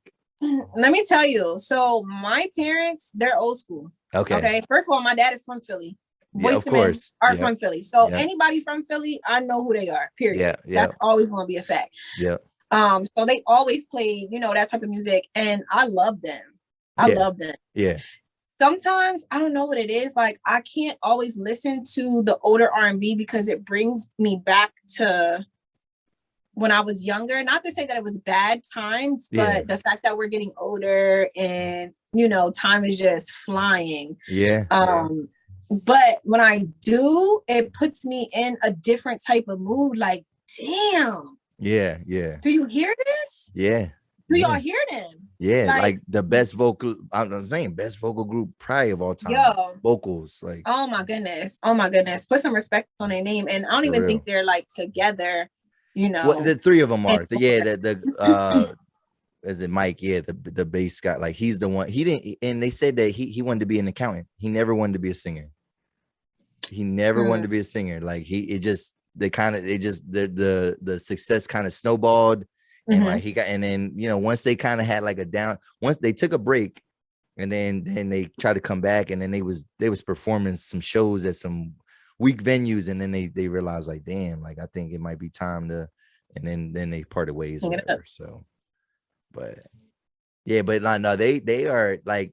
let me tell you, so my parents, they're old school. Okay, first of all, my dad is from Philly. Boyz II Men are from Philly. So anybody from Philly, I know who they are, period. That's always going to be a fact. So they always played, you know, that type of music, and I love them. I love them. Sometimes I don't know what it is. Like, I can't always listen to the older R&B because it brings me back to when I was younger. Not to say that it was bad times, but the fact that we're getting older and, you know, time is just flying. But when I do, it puts me in a different type of mood. Like, damn. Do you hear this? Do y'all hear them? Like the best vocal, I'm saying best vocal group probably of all time. Vocals, like, oh my goodness. Put some respect on their name. And I don't even think they're like together, you know. Well, the three of them are. Is it Mike? Yeah, the bass guy. Like, he's the one. He didn't, and they said that he wanted to be an accountant. He never wanted to be a singer. Wanted to be a singer. Like, the success kind of snowballed, and like and then, you know, once they kind of had like once they took a break, and then they tried to come back, and then they was performing some shows at some weak venues, and then they realized, like, damn, like, I think it might be time to, and then they parted ways or whatever. So, but yeah, but no, they are like,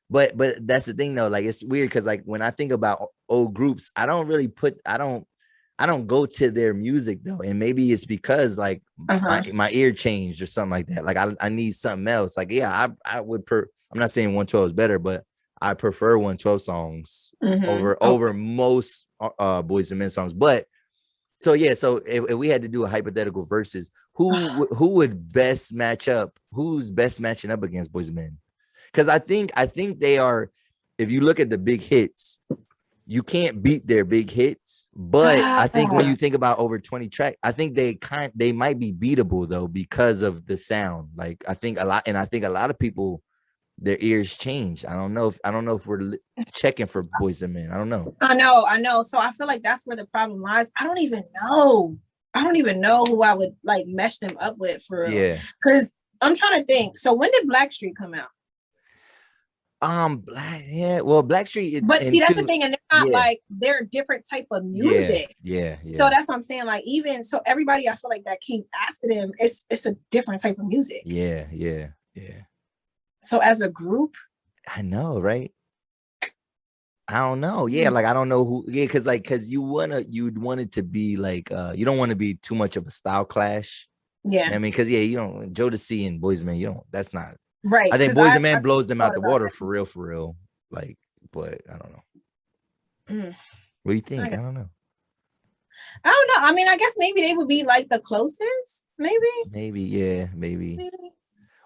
but that's the thing though, like, it's weird because like when I think about old groups, I don't go to their music though, and maybe it's because like my ear changed or something like that. Like, I need something else. Like, I would I'm not saying 112 is better, but I prefer 112 songs over most Boyz II Men songs. But so if we had to do a hypothetical versus, who would best match up? Who's best matching up against Boyz II Men? Because I think they are. If you look at the big hits, you can't beat their big hits. But I think when you think about over 20 tracks, I think they might be beatable though, because of the sound. Like, I think a lot of people, their ears changed. I don't know if we're checking for Boyz II Men. I don't know. I know. So I feel like that's where the problem lies. I don't even know who I would like mesh them up with for real. Because I'm trying to think. So when did Blackstreet come out? Black, yeah. Well, Blackstreet But see, and that's the two, thing, and they're not yeah, like they're different type of yeah, music. yeah, So yeah, that's what I'm saying. Like, even so, everybody I feel like that came after them, it's a different type of music. yeah, yeah, yeah. So as a group, I know, right? I don't know. Yeah, like I don't know who. Yeah, because you'd want it to be like you don't want to be too much of a style clash. yeah, I mean, because you don't Jodeci and Boyz II Men, you don't. That's not. right. I think Because Boyz II I Men blows them out thought the about water that. for real. Like, but I don't know. Mm. What do you think? I don't know. I don't know. I mean, I guess maybe they would be like the closest. Maybe, yeah, maybe.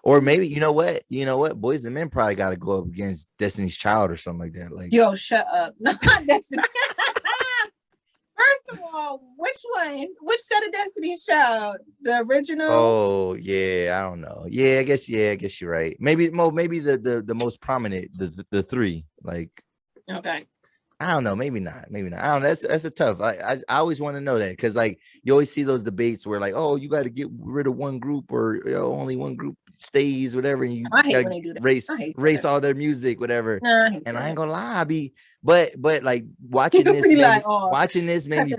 Or maybe you know what? Boyz II Men probably got to go up against Destiny's Child or something like that. Like, Yo, shut up. Not Destiny. First of all, which one? Which set of Destiny's Child? The original? oh yeah, I don't know. Yeah, I guess you're right. Maybe the most prominent, the three. Like, Okay. I don't know. Maybe not. I don't know. That's a tough. I always want to know that because like you always see those debates where like, oh, you got to get rid of one group or only one group stays, whatever. And you I hate gotta when they do that. race all their music, whatever. Nah, I hate And that. I ain't gonna lie, but like watching this, watching this made me.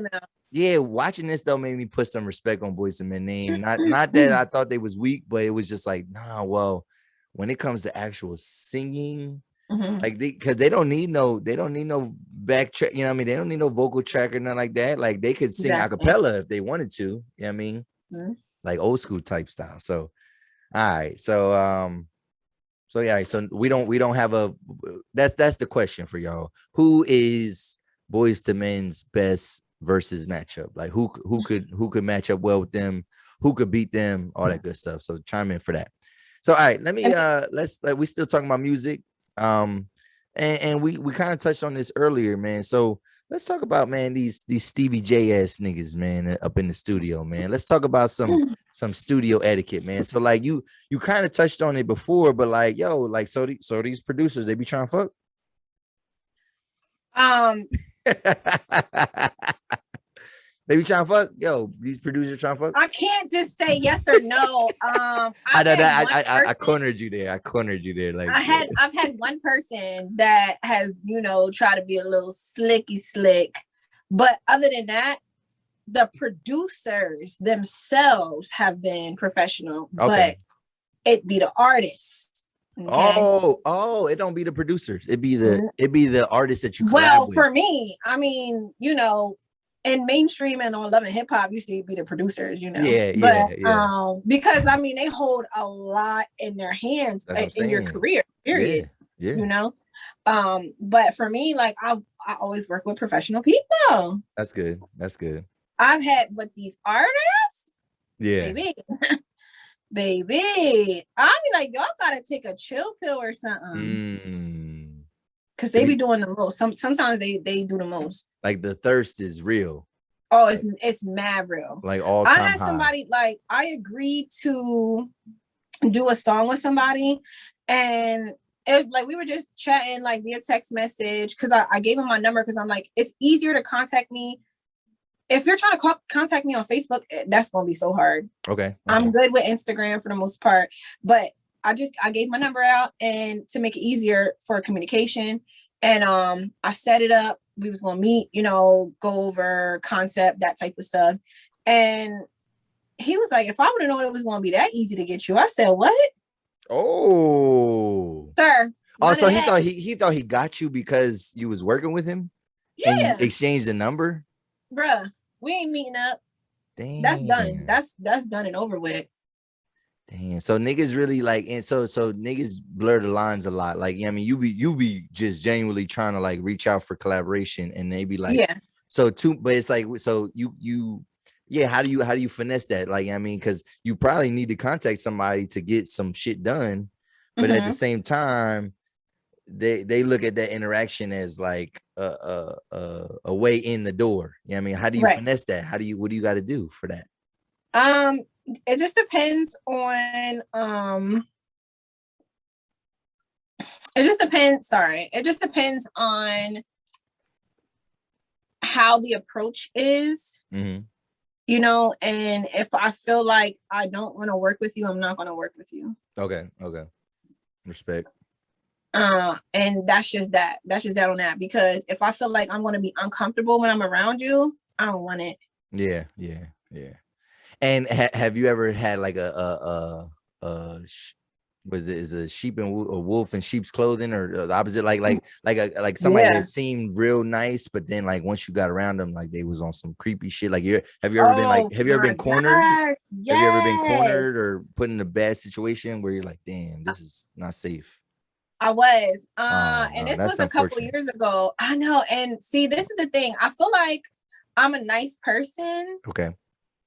Yeah, watching this though made me put some respect on Boyz II Men name. Not that I thought they was weak, but it was just like, nah. Well, when it comes to actual singing. Mm-hmm. Like because they don't need no back track, you know what I mean? They don't need no vocal track or nothing like that. Like they could sing a cappella if they wanted to, you know what I mean? Mm-hmm. Like old school type style. So all right. So yeah, so we don't have a that's the question for y'all. Who is Boyz II Men's best versus matchup? Like who could match up well with them, who could beat them, all that good stuff. So chime in for that. So all right, let me we still talking about music. And we kind of touched on this earlier, man. So let's talk about, man, these Stevie J ass niggas, man, up in the studio, man. Let's talk about some studio etiquette, man. So like you kind of touched on it before, but like yo, like so these producers, they be trying to fuck. They be trying to fuck. Yo, these producers trying to fuck. I can't just say yes or no. I cornered you there. Like I've had one person that has, tried to be a little slick, but other than that, the producers themselves have been professional, but it be the artists. Okay? Oh, it don't be the producers. It be the artists that you. Well, for me, I mean, in mainstream and on Love and Hip Hop, you see be the producers, Yeah. Because I mean, they hold a lot in their hands in your career, period. Yeah. But for me, like I always work with professional people. That's good. I've had with these artists, yeah, baby. I be like, y'all gotta take a chill pill or something. Cause they be doing the most. Sometimes they do the most. Like the thirst is real. Oh, it's mad real. Like all time. I had somebody like I agreed to do a song with somebody, and it like we were just chatting like via text message because I gave him my number because I'm like it's easier to contact me. If you're trying to contact me on Facebook, that's gonna be so hard. Okay. I'm good with Instagram for the most part, but I gave my number out and to make it easier for communication. And I set it up. We was gonna meet, go over concept, that type of stuff. And he was like, if I would have known it was gonna be that easy to get you, I said, what? Oh, sir. Oh, so he thought he got you because you was working with him? Yeah. And you exchanged the number? Bruh, we ain't meeting up. Damn. That's done. That's done and over with. Damn. So niggas really like, and so niggas blur the lines a lot. Like, I mean, you be just genuinely trying to like reach out for collaboration, and they be like, yeah. But it's like, so you, yeah. How do you finesse that? Like, I mean, because you probably need to contact somebody to get some shit done, but at the same time, they look at that interaction as like a way in the door. You know what I mean? How do you finesse that? What do you got to do for that? It just depends on it just depends on how the approach is. And if I feel like I don't want to work with you, I'm not going to work with you. Okay. Respect. And that's just that on that, because if I feel like I'm going to be uncomfortable when I'm around you, I don't want it. Yeah. And have you ever had like was it is a sheep and a wolf in sheep's clothing, or the opposite, like somebody that seemed real nice, but then like once you got around them, like they was on some creepy shit? Like have you ever been like, have you ever been cornered? Yes. Have you ever been cornered or put in a bad situation where you're like, damn, this is not safe? I was, Oh, and no, this was a couple years ago. I know. And see, this is the thing. I feel like I'm a nice person. Okay.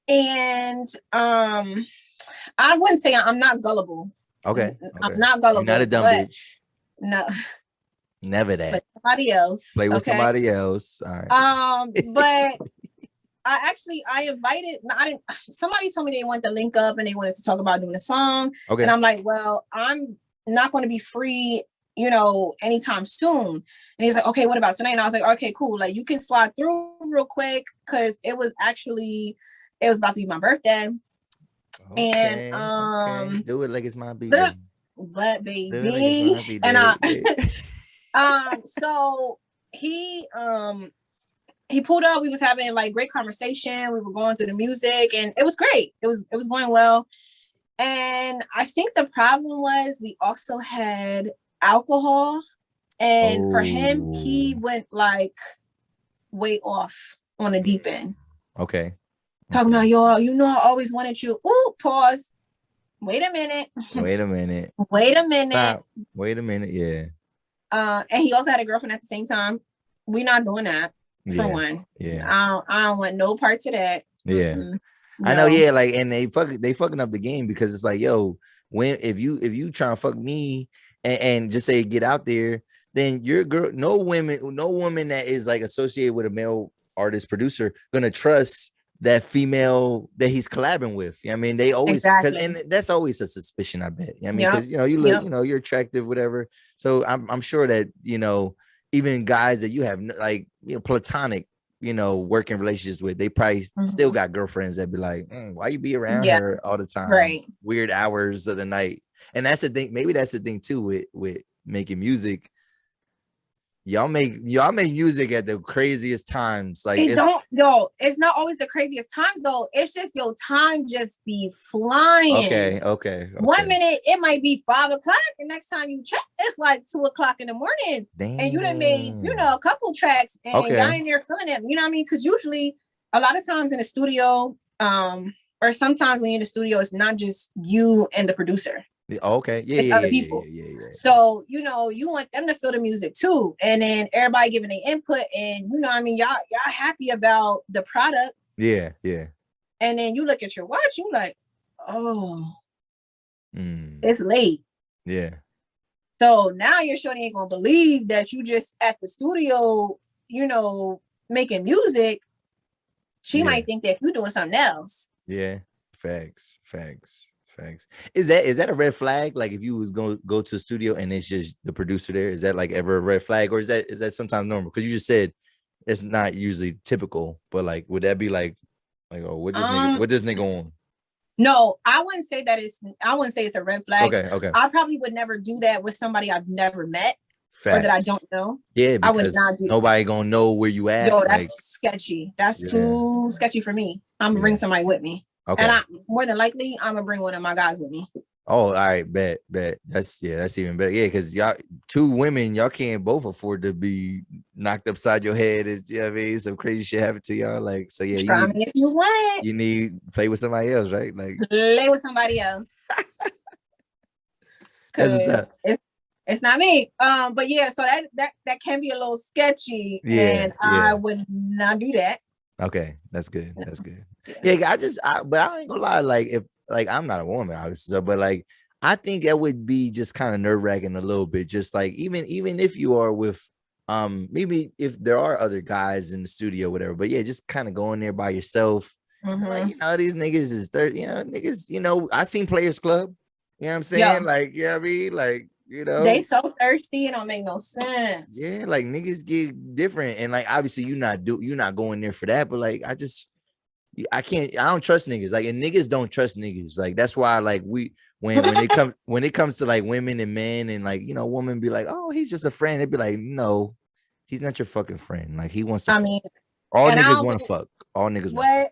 And I wouldn't say I'm not gullible. Okay. I'm not gullible. You're not a dumb bitch. No. Never that. Somebody else. Play with somebody else. All right. But I invited, somebody told me they wanted to link up and they wanted to talk about doing a song. Okay. And I'm like, well, I'm not going to be free, anytime soon. And he's like, okay, what about tonight? And I was like, okay, cool. Like, you can slide through real quick, because it was about to be my birthday. Okay, and do it like it's my baby. But baby, like and so he pulled up. We was having like great conversation. We were going through the music, and it was great. It was going well. And I think the problem was we also had alcohol, and for him, he went like way off on the deep end. Okay. Talking about, y'all, I always wanted you. Ooh, pause. Wait a minute. Stop. Wait a minute. Yeah. And he also had a girlfriend at the same time. We're not doing that, for one. Yeah. I don't want no parts of that. Yeah. No. I know. Yeah. Like, and they fucking up the game, because it's like, yo, if you trying to fuck me and just say get out there, then your girl, no woman that is like associated with a male artist producer gonna trust that female that he's collabing with. I mean, they always, and that's always a suspicion, I bet. I mean, because you look, you're attractive, whatever. So I'm sure that even guys that you have like platonic, working relationships with, they probably still got girlfriends that be like, why you be around her all the time? Right. Weird hours of the night. And that's the thing. Maybe that's the thing too with making music. Y'all make music at the craziest times. Like, it's not always the craziest times though. It's just your time just be flying. Okay. 1 minute it might be 5 o'clock, and next time you check, it's like 2 o'clock in the morning. Damn. And you done made a couple tracks, and y'all in there feeling them. You know what I mean? Because usually a lot of times in the studio, or sometimes when you're in the studio, it's not just you and the producer. Okay. Yeah. It's other people. Yeah. So, you want them to feel the music too. And then everybody giving their input, and y'all happy about the product. Yeah. And then you look at your watch, you like, oh, it's late. Yeah. So now your shorty ain't gonna believe that you just at the studio, making music. She might think that you're doing something else. Yeah. Facts. Is that a red flag? Like, if you was going to go to a studio and it's just the producer there, is that like ever a red flag, or is that sometimes normal? Because you just said it's not usually typical, but like, would that be like oh, what this nigga on? No, I wouldn't say it's a red flag. Okay. I probably would never do that with somebody I've never met. Facts. Or that I don't know. Yeah, because I would not do nobody gonna know where you at. Yo, that's sketchy. That's too sketchy for me. I'm gonna bring somebody with me. Okay. And more than likely, I'm gonna bring one of my guys with me. Oh, all right, bet. That's even better. Yeah, because y'all 2 women, y'all can't both afford to be knocked upside your head. Some crazy shit happen to y'all. Like, so yeah, try me if you want. You need to play with somebody else, right? Like, play with somebody else. Because it's not me. But yeah, so that can be a little sketchy, and I would not do that. Okay, that's good. Yeah, but I ain't gonna lie. Like, if I'm not a woman, obviously, but like, I think that would be just kind of nerve-wracking a little bit. Just like, even if you are with maybe if there are other guys in the studio, whatever. But yeah, just kind of going there by yourself. Like, these niggas is 30. Niggas. I seen Players Club. You know what I'm saying? Yeah. Like, you know what I mean? Like, they so thirsty, it don't make no sense. Yeah, like, niggas get different, and like, obviously you're not going there for that, but like, I don't trust niggas. Like, and niggas don't trust niggas. Like, that's why, like, when it comes to like women and men and like, you know, women be like, oh, he's just a friend. They'd be like, no, he's not your fucking friend. Like he wants to. I mean, all and niggas want to fuck. All niggas want.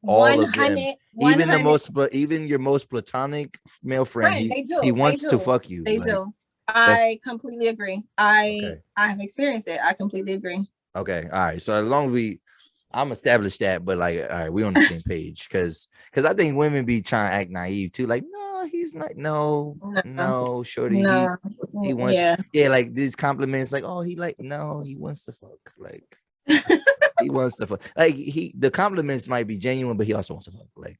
what All of them, 100 even your most platonic male friend, he wants to fuck you. They do. I completely agree. I have experienced it. I completely agree. Okay, all right. So as long as I'm established that, but like, all right, we on the same page because I think women be trying to act naive too. Like, no, he's not. No, shorty. No. He wants. Yeah, like these compliments. Like, oh, he wants to fuck. Like. He wants to fuck. Like the compliments might be genuine, but he also wants to fuck. Like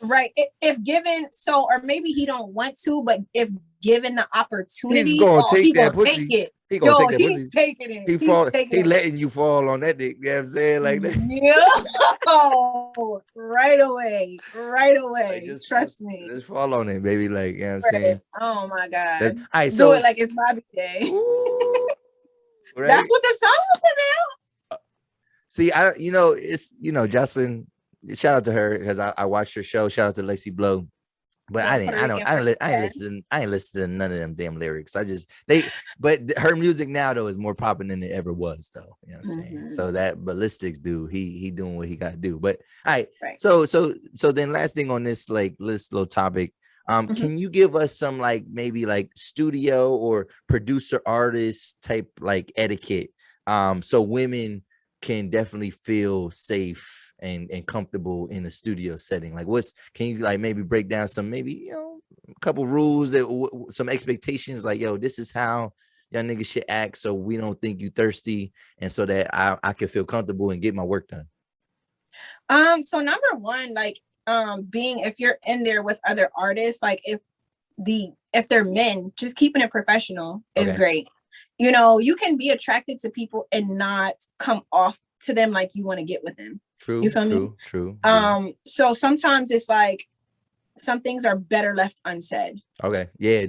right. If given or maybe he don't want to, but if given the opportunity, he's gonna take that gonna pussy. Take it. He gonna take that he's pussy. Taking it. He letting you fall on that dick. You know what I'm saying? Like that. Right away. Like, Trust me. Just fall on it, baby. Like, you know what I'm saying? Oh my God. All right, so do it like it's Bobby Day. Right? That's what the song was about. See, Jocelyn, shout out to her because I watched her show. Shout out to Lacey Blow. But I ain't listen to none of them damn lyrics. But her music now though is more popping than it ever was though. You know what I'm saying? So that ballistics dude, he doing what he gotta do. But all right. So then last thing on this like little topic. Can you give us some like maybe like studio or producer artist type like etiquette? So women can definitely feel safe and comfortable in a studio setting. Like can you like maybe break down some maybe, you know, a couple rules some expectations like, yo, this is how y'all niggas should act so we don't think you thirsty and so that I can feel comfortable and get my work done. So number one, like being if you're in there with other artists, like if they're men, just keeping it professional is great. You know, you can be attracted to people and not come off to them like you want to get with them. True. You feel me? True. So sometimes it's like some things are better left unsaid. Okay. Yeah.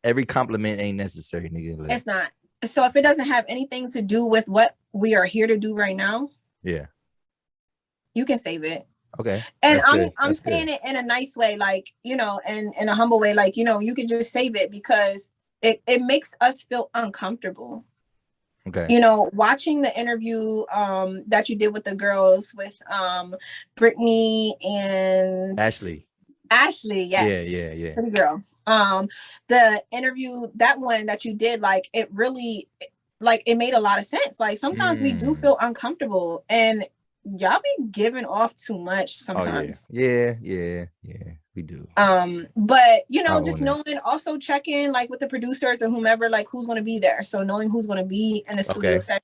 Every compliment ain't necessary, nigga. Like, it's not. So if it doesn't have anything to do with what we are here to do right now, you can save it. Okay. And I'm saying it in a nice way, like, you know, and in a humble way, like, you know, you can just save it because it makes us feel uncomfortable. Okay. You know, watching the interview that you did with the girls with Brittany and Ashley, yes. Yeah. Pretty girl. The interview, that one that you did, like it really like it made a lot of sense. Like sometimes we do feel uncomfortable and y'all be giving off too much sometimes. Yeah, we do. But you know, just knowing, also checking like with the producers or whomever, like who's going to be there. So knowing who's going to be in the studio set,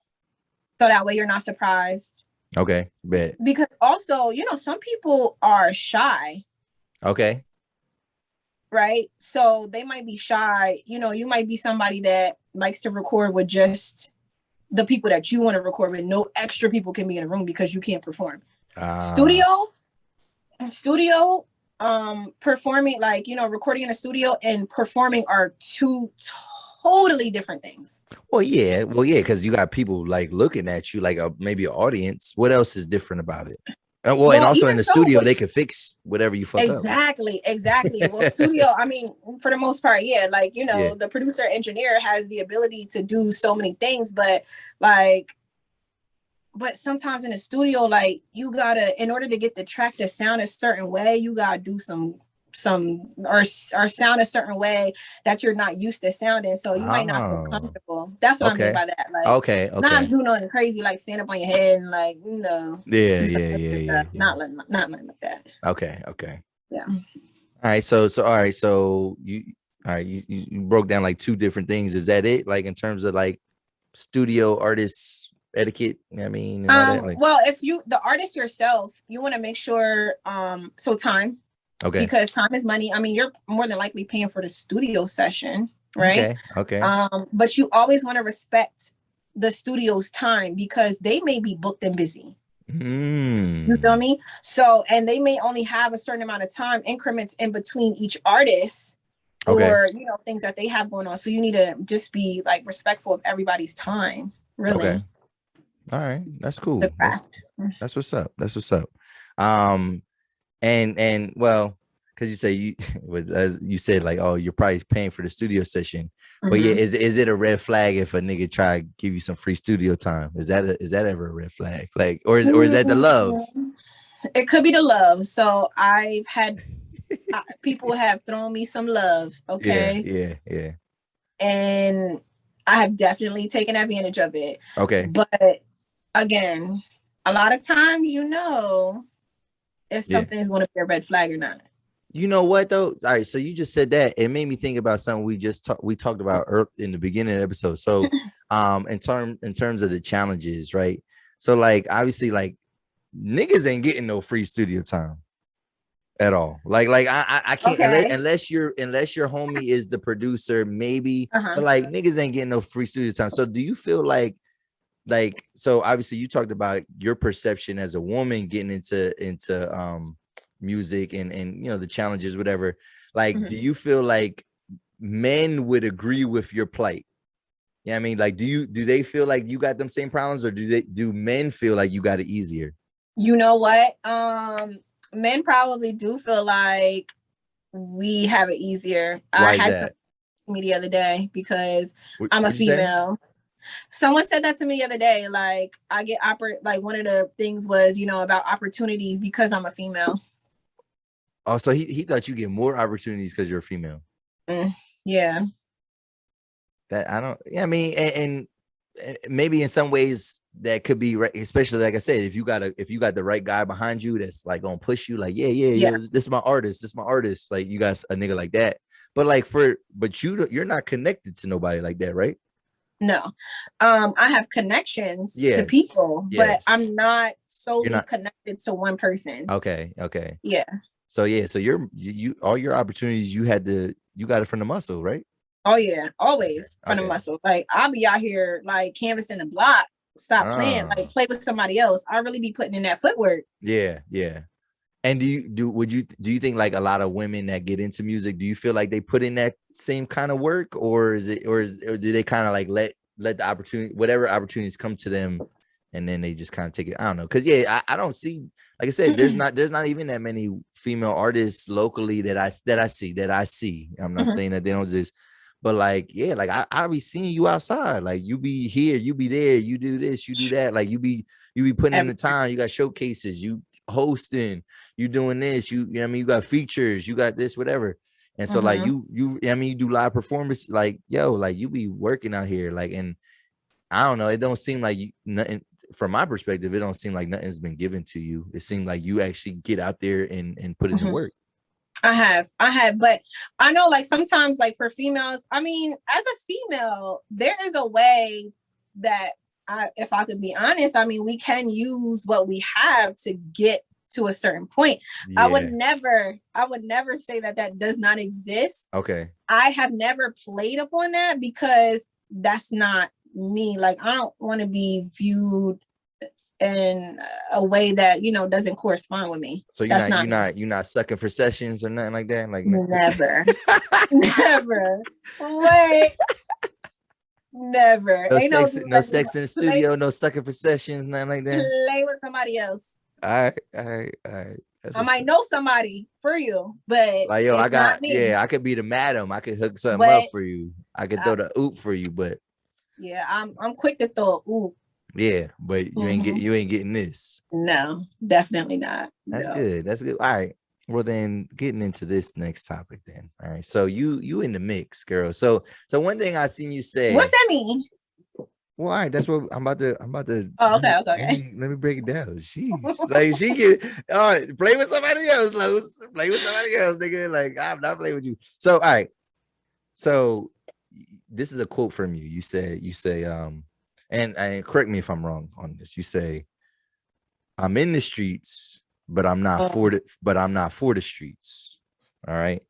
so that way you're not surprised. Okay, bet. Because also, you know, some people are shy. Okay. Right. So they might be shy. You know, you might be somebody that likes to record with just the people that you want to record with. No extra people can be in a room because you can't perform. Studio, performing, like, you know, recording in a studio and performing are two totally different things. Well, yeah, because you got people like looking at you like maybe an audience. What else is different about it? And also in the studio, they can fix whatever you fuck up. Exactly. Well, studio, I mean, for the most part, like, you know, the producer engineer has the ability to do so many things, but sometimes in the studio, like you gotta, in order to get the track to sound a certain way, you gotta do some or sound a certain way that you're not used to sounding, so you might not feel comfortable. That's what I mean by that. Like, okay, not do nothing crazy like stand up on your head and like, you know, not like that. Okay, yeah. All right, so you broke down like two different things. Is that it? Like in terms of like studio artists etiquette? I mean, and all that, like... well, if you the artist yourself, you want to make sure so time. Okay. Because time is money. I mean, you're more than likely paying for the studio session, right? Okay. But you always want to respect the studio's time because they may be booked and busy. You feel me? So, and they may only have a certain amount of time increments in between each artist or, you know, things that they have going on. So you need to just be like respectful of everybody's time, really. Okay. All right. That's cool. The craft. That's what's up. And well, because you say you as you said, like, oh, you're probably paying for the studio session. But yeah, Mhm. is it a red flag if a nigga try to give you some free studio time? Is that ever a red flag? Like, or is that the love? It could be the love. So I've had people have thrown me some love, Yeah, okay? yeah, yeah. And I have definitely taken advantage of it. Okay. But again, a lot of times, if Yeah. something's going to be a red flag or not. You know what though? All right, so you just said that. It made me think about something we talked about in the beginning of the episode. So, in terms of the challenges, right? So, like, obviously, like, niggas ain't getting no free studio time at all. Like, I can't Okay. unless your homie is the producer, maybe. Uh-huh. But like, niggas ain't getting no free studio time. So, do you feel like so obviously you talked about your perception as a woman getting into music and the challenges, whatever. Like, do you feel like men would agree with your plight? Yeah, I mean, like, do they feel like you got them same problems, or do men feel like you got it easier? You know what? Men probably do feel like we have it easier. Why I is had that? me the other day because I'm a What'd you say? female. Someone said that to me the other day. Like, I get like, one of the things was, about opportunities because I'm a female. Oh, so he thought you get more opportunities because you're a female. Yeah. That I don't. Yeah, I mean, and maybe in some ways that could be right, especially like I said, if you got the right guy behind you that's like gonna push you, like, yeah, this is my artist, like, you got a nigga like that. But like you're not connected to nobody like that, right? No. I have connections to people, but I'm not solely connected to one person. Okay. Yeah. So you all your opportunities you got it from the muscle, right? Oh yeah, always from the muscle. Like, I'll be out here like canvassing the block. Stop playing, like, play with somebody else. I really be putting in that footwork. Yeah. And do you think like a lot of women that get into music, do you feel like they put in that same kind of work, or do they kind of like let the opportunity, whatever opportunities come to them, and then they just kind of take it? I don't know, because I don't see, like I said, there's not even that many female artists locally that I see. I'm not saying that they don't exist, but like, yeah, like I be seeing you outside, like, you be here, you be there, you do this, you do that, like, you be putting in the time, you got showcases, you hosting, you doing this, you know what I mean, you got features, you got this, whatever. And so like you I mean, you do live performance, like, yo, like, you be working out here, like, and I don't know, it don't seem like nothing from my perspective, it don't seem like nothing's been given to you. It seemed like you actually get out there and put in the work. I have, but I know, like, sometimes, like, for females, I mean, as a female, there is a way that if I could be honest, I mean, we can use what we have to get to a certain point. Yeah. I would never say that does not exist. Okay. I have never played upon that because that's not me. Like, I don't want to be viewed in a way that doesn't correspond with me. So you're not sucking for sessions or nothing like that. Like, never. Never. Wait. Never. No sex in the studio. No sucking for sessions. Nothing like that. Play with somebody else. All right. I might know somebody for you, but like, yo, I could be the madam. I could hook something up for you. I could throw the oop for you, but yeah, I'm quick to throw a oop. Yeah, but you ain't getting this. No, definitely not. That's good. All right. Well, then, getting into this next topic then. All right. So you in the mix, girl. So one thing I seen you say. What's that mean? Well, all right, that's what I'm about to. Oh, okay. Let me break it down. Like, she get all right, play with somebody else, Los. Play with somebody else, nigga. Like, I'm not playing with you. So, all right. So this is a quote from you. You say, and correct me if I'm wrong on this. You say, I'm in the streets, but I'm not for the streets. All right.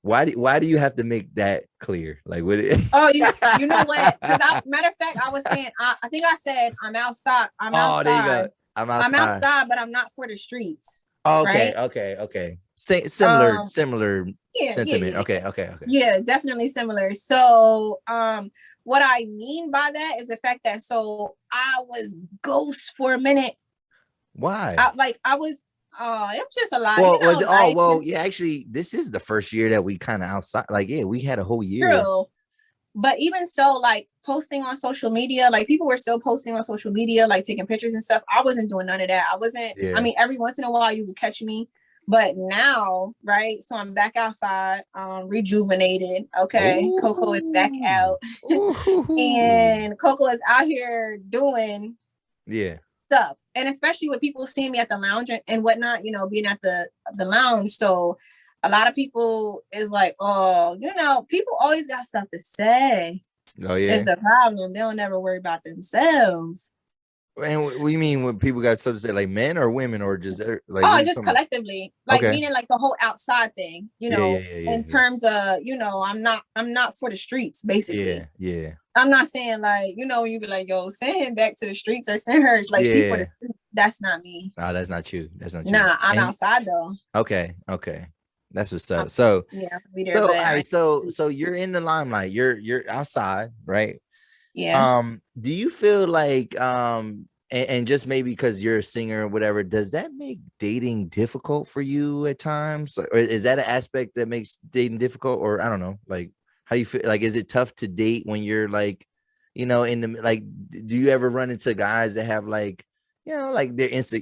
Why do you have to make that clear? Like, what? Oh, you know what? Because matter of fact, I was saying, I think I said I'm outside. I'm outside. There you go. I'm outside, but I'm not for the streets. Oh, okay, right? okay. Similar sentiment. Yeah. Okay. Yeah, definitely similar. So, what I mean by that is the fact that I was ghost for a minute. Why? I Oh, it was just a lot. Well, was it? Oh, Like well, just yeah. Actually, this is the first year that we kind of outside. Like, yeah, we had a whole year. true. But even so, like posting on social media, like people were still posting on social media, like taking pictures and stuff. I wasn't doing none of that. I wasn't. Yeah. I mean, every once in a while you could catch me, but now, right? So I'm back outside, rejuvenated. Okay, Ooh. Coco is back out, and Coco is out here doing stuff, and especially with people seeing me at the lounge and whatnot, being at the lounge. So a lot of people is like, oh, people always got stuff to say. Oh yeah, it's the problem. They don't never worry about themselves. And what do you mean when people got stuff to say, like men or women, or just like? Oh, just collectively, like meaning like the whole outside thing, in terms of, I'm not for the streets, basically. Yeah. I'm not saying like, you be like, yo, send him back to the streets or send her. Like she for the streets. That's not me. No, that's not you. That's not you. Nah, I'm outside though. Okay. That's what's up. So yeah, be there, so all right, so you're in the limelight. You're outside, right? Yeah. Do you feel like and just maybe because you're a singer or whatever, does that make dating difficult for you at times? Or is that an aspect that makes dating difficult? Or I don't know, like how you feel? Like, is it tough to date when you're like, in the like, do you ever run into guys that have like, like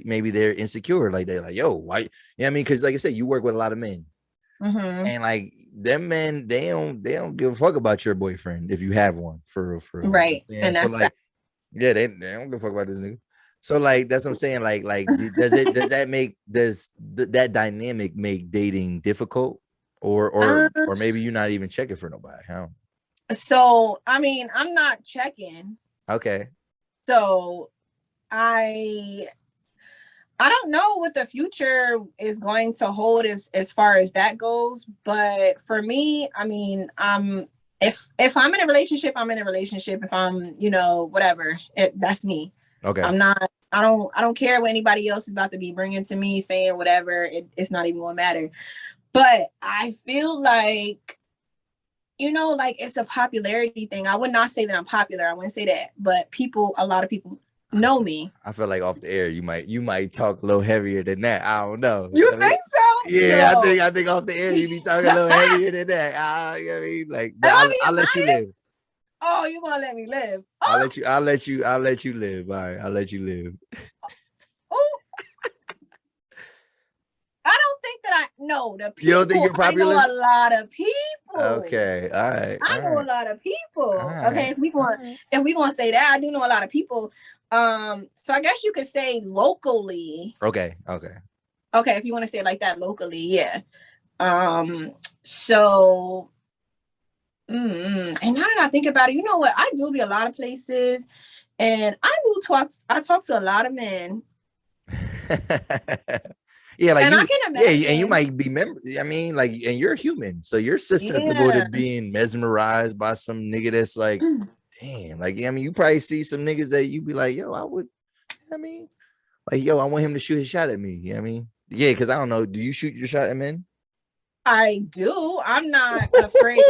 maybe they're insecure, like they're like, yo, why? I mean, because like I said, you work with a lot of men. Mm-hmm. And like them men, they don't give a fuck about your boyfriend if you have one, for real. Right. And that's like, yeah, they don't give a fuck about this nigga. So like that's what I'm saying. Like does that dynamic make dating difficult, or maybe you're not even checking for nobody? How? So I mean, I'm not checking. Okay. So I don't know what the future is going to hold as far as that goes. But for me, I mean, if I'm in a relationship, I'm in a relationship. If I'm, whatever, that's me. Okay. I don't care what anybody else is about to be bringing to me, saying whatever. It's not even going to matter. But I feel like, like it's a popularity thing. I would not say that I'm popular. I wouldn't say that. But a lot of people know me. I feel like off the air you might talk a little heavier than that. I don't know. You think so? Yeah, no. I think off the air you be talking a little heavier than that. I mean, like, I'll let you live. Oh, you gonna let me live? Oh. I'll let you live. All right, I'll let you live. Oh, I don't think that the people. You don't think you're popular? I know a lot of people. Okay, all right. I know a lot of people. Right. Okay, if we gonna say that, I do know a lot of people. So I guess you could say locally. Okay. If you want to say it like that, locally, yeah. So, and now that I think about it, you know what? I do be a lot of places, and I talk to a lot of men. Yeah, like and I can imagine. Yeah, and you might be I mean, like, and you're human, so you're susceptible to being mesmerized by some nigga that's like, damn, like, I mean, you probably see some niggas that you be like, yo, I want him to shoot his shot at me. You know what I mean? Yeah, because I don't know. Do you shoot your shot at men? I do. I'm not afraid.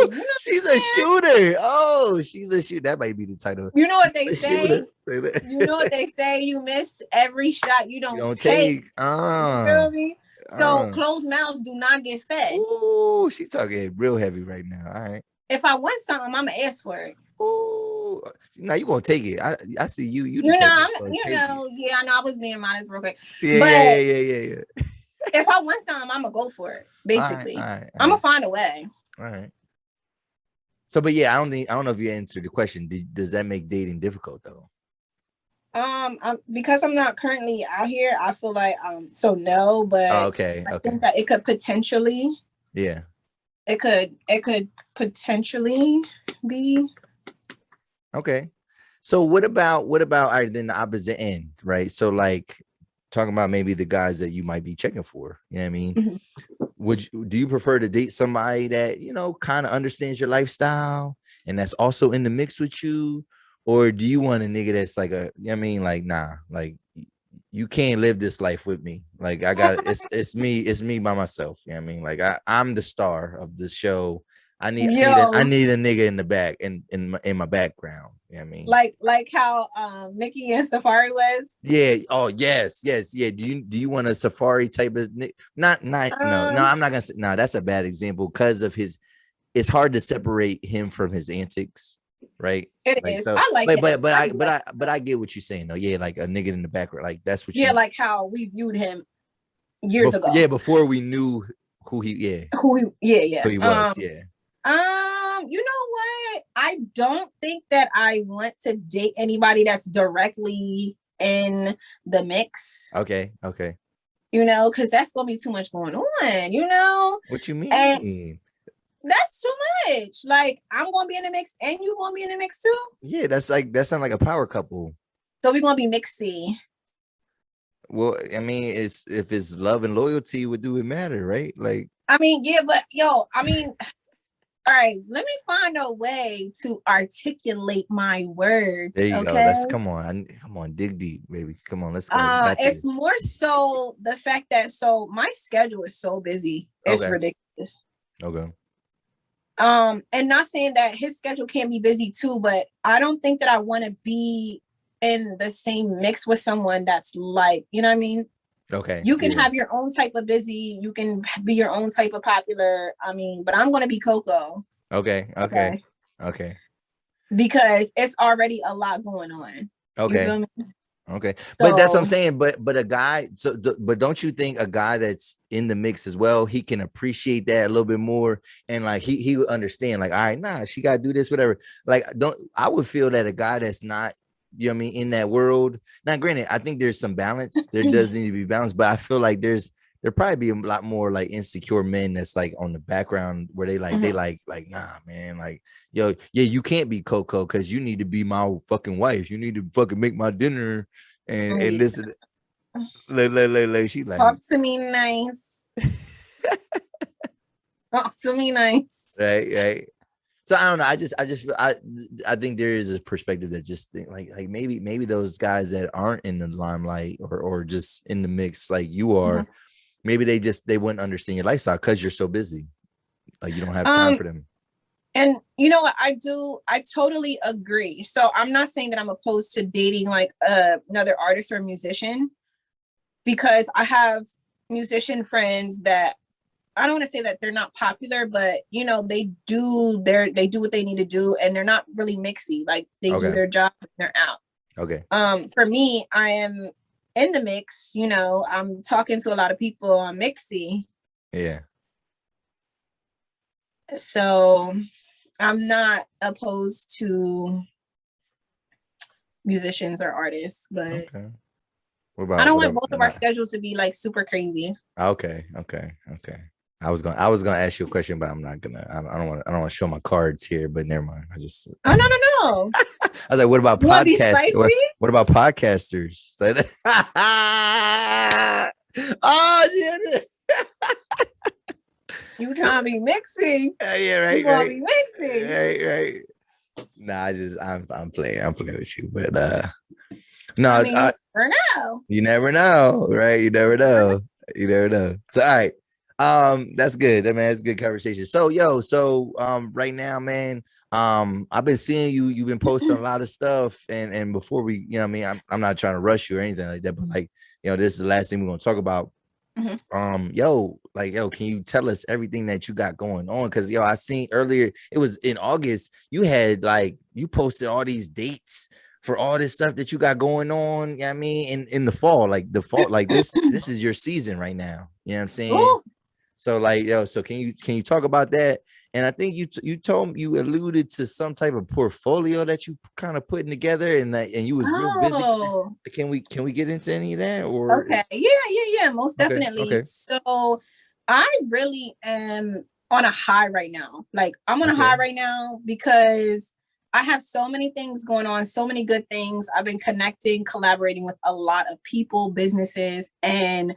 She's a shooter. Oh, she's a shooter. That might be the title. You know what they say? You know what they say? You miss every shot you don't take. You feel me? So closed mouths do not get fed. Ooh, she's talking real heavy right now. All right. If I want something, I'm gonna ask for it. Ooh, now you gonna take it. I see you. I know I was being modest real quick. Yeah. If I want something, I'm gonna go for it. Basically, all right. I'm gonna find a way. All right. So, but yeah, I don't know if you answered the question. Does that make dating difficult though? Because I'm not currently out here, I feel like so no, but okay. I think that it could potentially. Yeah. It could potentially be. Okay. So what about all right, then the opposite end, right? So like talking about maybe the guys that you might be checking for, you know what I mean? Mm-hmm. Do you prefer to date somebody that, kind of understands your lifestyle and that's also in the mix with you? Or do you want a nigga that's like nah, like you can't live this life with me. Like it's me by myself. You know what I mean? Like I'm the star of the show. I need Yo, I need a nigga in the back in my background. You know what I mean? like how Nikki and Safari was. Yeah. Oh yes, yes, yeah. Do you want a Safari type of not no, I'm not gonna say no, that's a bad example because of his it's hard to separate him from his antics, right? It Like is. so I like it. but I get what you're saying though. Yeah, like a nigga in the background, like that's what Yeah, you like how we viewed him years ago. yeah, before we knew who he Who he was, yeah. You know what? I don't think that I want to date anybody that's directly in the mix. Okay. You know, because that's gonna be too much going on, you know? What you mean? And that's too much. Like, I'm gonna be in the mix and you gonna be in the mix too. Yeah, that sounds like a power couple. So we're gonna be mixy. Well, I mean, if it's love and loyalty, what do it matter, right? Like, I mean, yeah, but yo, I mean, all right, let me find a way to articulate my words. there you okay? go. Let's come on, dig deep, baby. Come on, let's go. It's more so the fact that my schedule is so busy. It's ridiculous. Okay. And not saying that his schedule can't be busy too, but I don't think that I want to be in the same mix with someone that's like, you know what I mean? Okay. You can have your own type of busy, you can be your own type of popular. I mean, but I'm gonna be Coco. Okay. Because it's already a lot going on. Okay. You feel me? Okay. So, but that's what I'm saying. But a guy, but don't you think a guy that's in the mix as well, he can appreciate that a little bit more, and like he would understand, like, all right, nah, she gotta do this, whatever. Like, I would feel that a guy that's not, you know what I mean, in that world. Now, granted, I think there's some balance. There does need to be balance, but I feel like there probably be a lot more like insecure men that's like on the background where they like they like nah, man, like, yo, yeah, you can't be Coco because you need to be my fucking wife. You need to fucking make my dinner and this and like she like talk to me nice. Talk to me nice. Right. So I don't know. I just I think there is a perspective that just think like maybe those guys that aren't in the limelight or just in the mix like you are, maybe they wouldn't understand your lifestyle because you're so busy. Like you don't have time for them. And you know what I totally agree. So I'm not saying that I'm opposed to dating like another artist or musician, because I have musician friends that I don't want to say that they're not popular, but you know, they do what they need to do and they're not really mixy. Like they do their job and they're out. Okay. For me, I am in the mix, you know, I'm talking to a lot of people on mixy. Yeah. So I'm not opposed to musicians or artists, but I don't want both of our schedules to be like super crazy. Okay. I was gonna ask you a question, but I'm not gonna. I don't want to show my cards here. But never mind. I just. Oh no. I was like, what about podcasters? What about podcasters? Oh yeah. You trying to be mixing? Yeah, right. You want to be mixing? Right. Nah, I'm playing with you, but no, I mean, you never know. You never know, right? You never know. So all right. That's good. I mean, that's a good conversation. So right now, man, I've been seeing you've been posting a lot of stuff, and before we, you know what I mean, I'm not trying to rush you or anything like that, but like, you know, this is the last thing we're gonna talk about. Can you tell us everything that you got going on? Because I seen earlier, it was in August, you had like you posted all these dates for all this stuff that you got going on. You know what I mean, in the fall, like this is your season right now. You know what I'm saying? Ooh. So like, so can you talk about that? And I think you alluded to some type of portfolio that you kind of putting together, and you was real busy. Can we get into any of that? Or okay, yeah, most definitely. Okay. So I really am on a high right now. Like I'm on a high right now because I have so many things going on, so many good things. I've been collaborating with a lot of people, businesses, and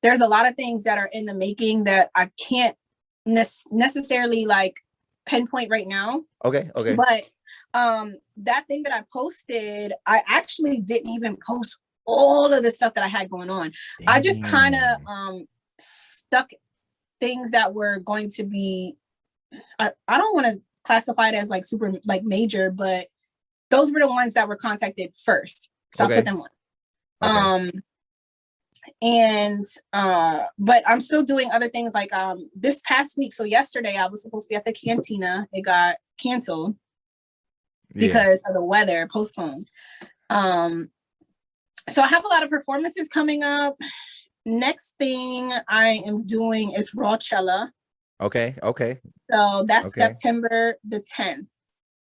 there's a lot of things that are in the making that I can't necessarily like pinpoint right now. Okay. But that thing that I posted, I actually didn't even post all of the stuff that I had going on. Damn. I just kind of stuck things that were going to be I don't want to classify it as like super like major, but those were the ones that were contacted first. So I put them on. But I'm still doing other things like this past week. So yesterday I was supposed to be at the cantina. It got canceled because of the weather, postponed. So I have a lot of performances coming up. Next thing I am doing is Rawchella. Okay. So that's September the 10th.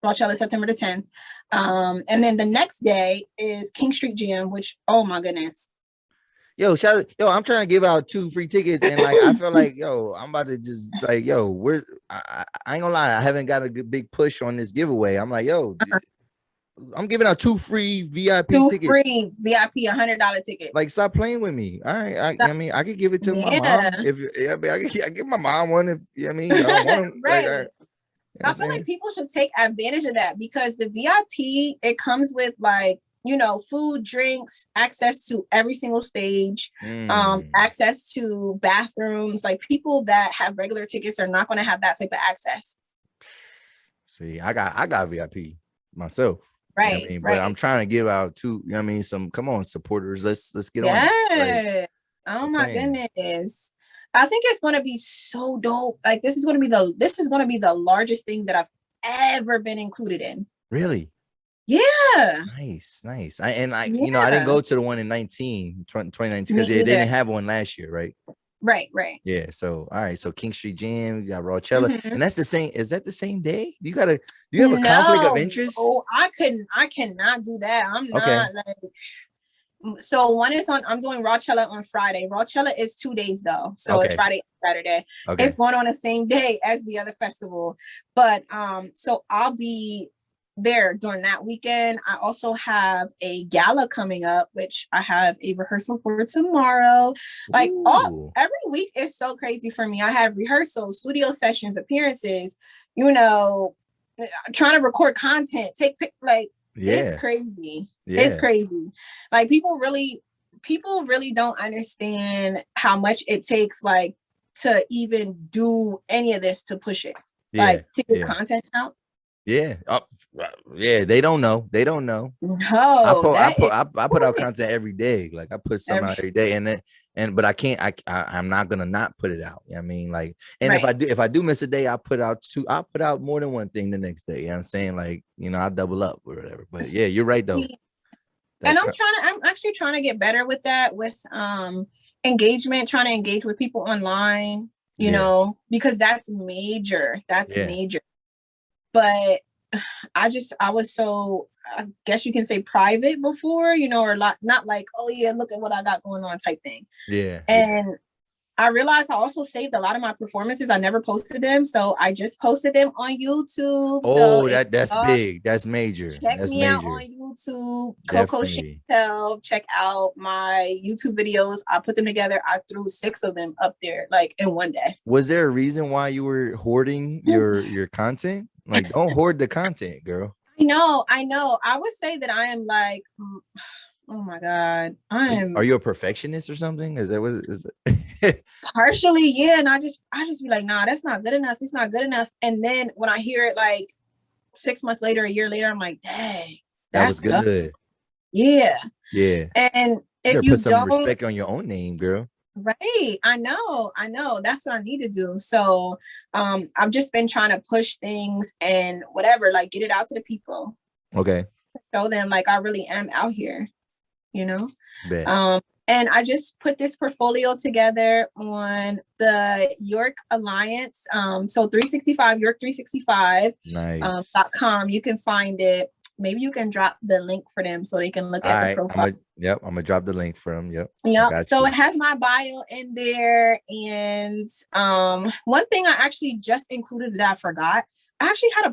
Rawchella, September the 10th. And then the next day is King Street Jam, which, oh my goodness. Yo, I'm trying to give out 2 free tickets, and like I feel like, I'm about to just like, I ain't gonna lie, I haven't got a good big push on this giveaway. I'm like, I'm giving out 2 free VIP tickets. 2 free VIP $100 tickets. Like, stop playing with me. All right, I mean, I could give it to my mom I give my mom one if I don't want them. Right. I feel like people should take advantage of that because the VIP, it comes with like, food, drinks, access to every single stage, access to bathrooms. Like people that have regular tickets are not going to have that type of access. See, I got VIP myself. Right. Right. But I'm trying to give out 2, some come on supporters. Let's get on. Like, oh my goodness. I think it's going to be so dope. Like this is going to be the largest thing that I've ever been included in. Really? Yeah. Nice. I didn't go to the one in 2019 because they didn't have one last year, right? Right. Yeah. So all right. So King Street Jam, you got Rawchella, and that's the same. Is that the same day? Do you have a conflict of interest? Oh, I cannot do that. I'm not like. So one is I'm doing Rawchella on Friday. Rawchella is 2 days though, so it's Friday and Saturday. Okay. It's going on the same day as the other festival, but so I'll be there during that weekend. I also have a gala coming up, which I have a rehearsal for tomorrow. Like every week is so crazy for me. I have rehearsals, studio sessions, appearances, trying to record content, it's crazy. It's crazy. Like people really don't understand how much it takes like to even do any of this to push it, like to get content out. Yeah. They don't know. No, I put out content every day. Like I put some out every day, but I can't. I'm not gonna not put it out. I mean, like, and if I do miss a day, I'll put out more than one thing the next day. You know what I'm saying? Like, I'll double up or whatever. But yeah, you're right though. And I'm actually trying to get better with that, with engagement, trying to engage with people online, because that's major. Major. But I was so, I guess you can say private before, or not like, oh yeah, look at what I got going on type thing. Yeah. And I realized I also saved a lot of my performances. I never posted them. So I just posted them on YouTube. Oh, that's big. That's major. Check me out on YouTube. Coco Shantelle. Check out my YouTube videos. I put them together. I threw 6 of them up there like in one day. Was there a reason why you were hoarding your content? Like, don't hoard the content, girl. I know. I would say that I am like, oh my God. Are you a perfectionist or something? Is that what is it? Partially, yeah. And I just be like, nah, that's not good enough. It's not good enough. And then when I hear it like 6 months later, a year later, I'm like, dang, that was good. Tough. Yeah. Yeah. And if you put some respect on your own name, girl. Right. I know. That's what I need to do. So I've just been trying to push things and whatever, like get it out to the people. Okay. Show them like I really am out here, Bet. And I just put this portfolio together on the York Alliance. So 365, York365. Nice. .com. You can find it. Maybe you can drop the link for them so they can look at the profile. I'm gonna drop the link for them. Yep. So it has my bio in there. And one thing I actually just included that I forgot. I actually had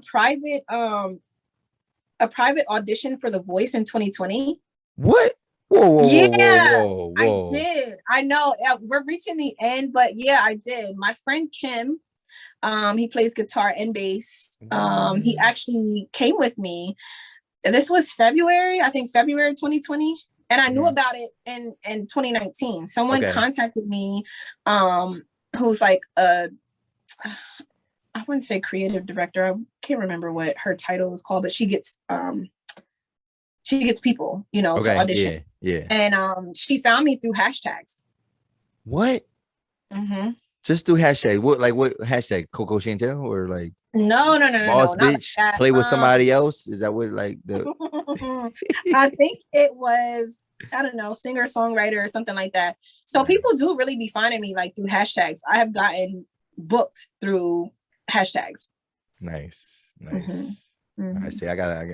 a private audition for The Voice in 2020. What? Whoa, whoa. I did. I know we're reaching the end, but yeah, I did. My friend Kim, he plays guitar and bass. He actually came with me. This was February 2020. And I knew about it in 2019. Someone contacted me, who's like I want wouldn't say creative director. I can't remember what her title was called, but she gets people, you know, to audition. Yeah. And she found me through hashtags. What? Mm-hmm. Just through hashtag. What hashtag? Coco Shantelle or like No, boss bitch? like Play with somebody else? Is that what like the? I think it was, I don't know, singer songwriter or something like that. So people do really be finding me like through hashtags. I have gotten booked through hashtags. Nice. Mm-hmm. I see.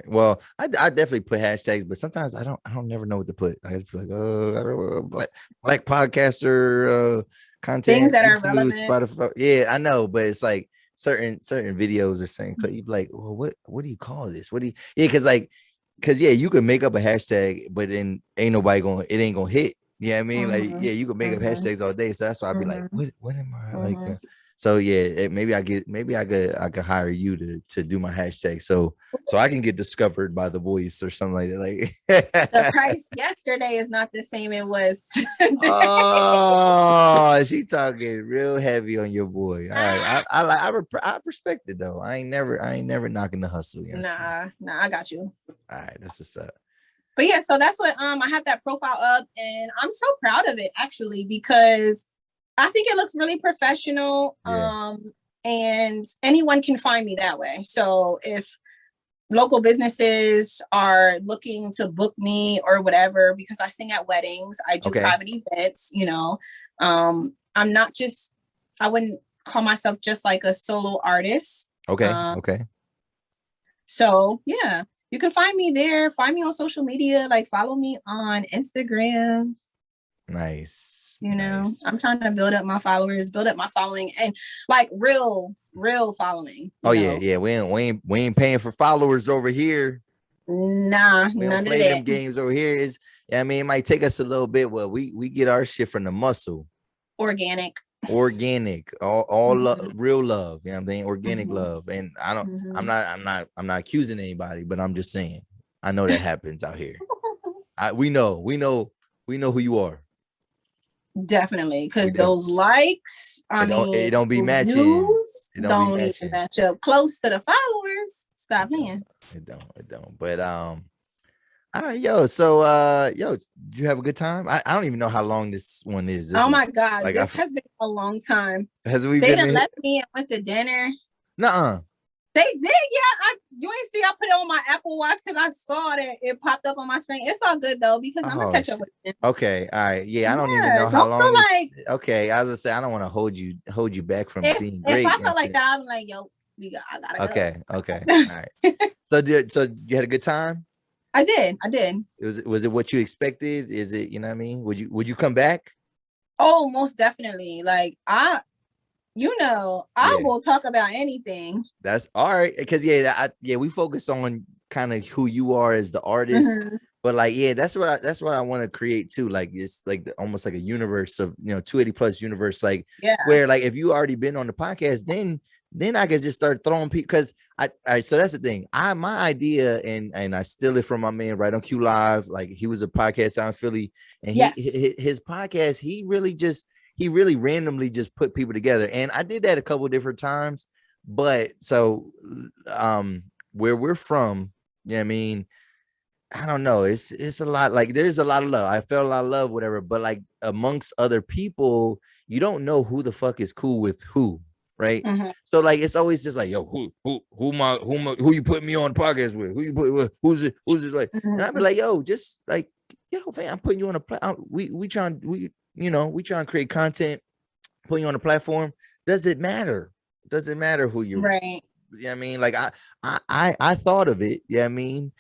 Well, I definitely put hashtags, but sometimes I don't never know what to put. I just be like, I don't know, black podcaster content, things that YouTube, are relevant. Spotify. Yeah, I know, but it's like certain videos or certain clip. You be like, well, what do you call this? What do you? Yeah, because you could make up a hashtag, but then ain't nobody it ain't gonna hit. Yeah, I mean, like, yeah, you could make up hashtags all day. So that's why I'd be like, what am I like? So yeah, maybe I could hire you to do my hashtag so I can get discovered by the Voice or something like that. Like the price yesterday is not the same it was today. Oh, she talking real heavy on your boy. All right, I respect it though. I ain't never knocking the hustle. You know nah, I got you. All right, that's what's up. But yeah, so that's what I have that profile up, and I'm so proud of it actually because I think it looks really professional. Yeah. And anyone can find me that way. So if local businesses are looking to book me or whatever, because I sing at weddings, I do private events, you know, I'm not just, I wouldn't call myself just like a solo artist. Okay. So yeah, you can find me there. Find me on social media, like follow me on Instagram. Nice. You know, I'm trying to build up my followers, build up my following, and like real following. Oh yeah. We ain't paying for followers over here. Nah, we don't none play of that. Them games over here. I mean, it might take us a little bit, but we get our shit from the muscle. Organic, all real love. You know what I'm saying? Organic love. And I'm not accusing anybody, but I'm just saying, I know that happens out here. We know who you are. Definitely, because those likes, it don't be matching. It don't even match up close to the followers. Stop playing. It don't. But all right, yo. So did you have a good time? I don't even know how long this one is. My God, like, this has been a long time. They done left me and went to dinner. Nuh-uh. They did, yeah. You ain't see I put it on my Apple Watch because I saw that it popped up on my screen. It's all good though because I'm gonna catch up with it. Okay, all right. Yeah, I don't even know how long. Okay, I was gonna say I don't want to hold you back from being great. If I felt like that, I'm like, yo, I gotta go. Okay. All right. So you had a good time? I did. Was it what you expected? Is it, you know what I mean? Would you come back? Oh, most definitely. Like I will talk about anything. That's all right. Because we focus on kind of who you are as the artist, but like, that's what I want to create too. Like it's like almost like a universe of, 280 plus universe. Like where like if you already been on the podcast, then I could just start throwing people because so that's the thing. My idea and I steal it from my man right on Q Live. Like he was a podcast out in Philly, and his podcast he really randomly just put people together, and I did that a couple of different times. But so where we're from, I mean, I don't know. It's a lot. Like there's a lot of love. I felt a lot of love, whatever. But like amongst other people, you don't know who the fuck is cool with who. Right. So like it's always just like, yo, who you putting me on the podcast with? Who you put with? Who's it like? And I'd be like, yo, just like, yo, man, I'm putting you on a we trying to create content, putting you on a platform. Does it matter who you're right? I mean, like I thought of it. Yeah, I mean,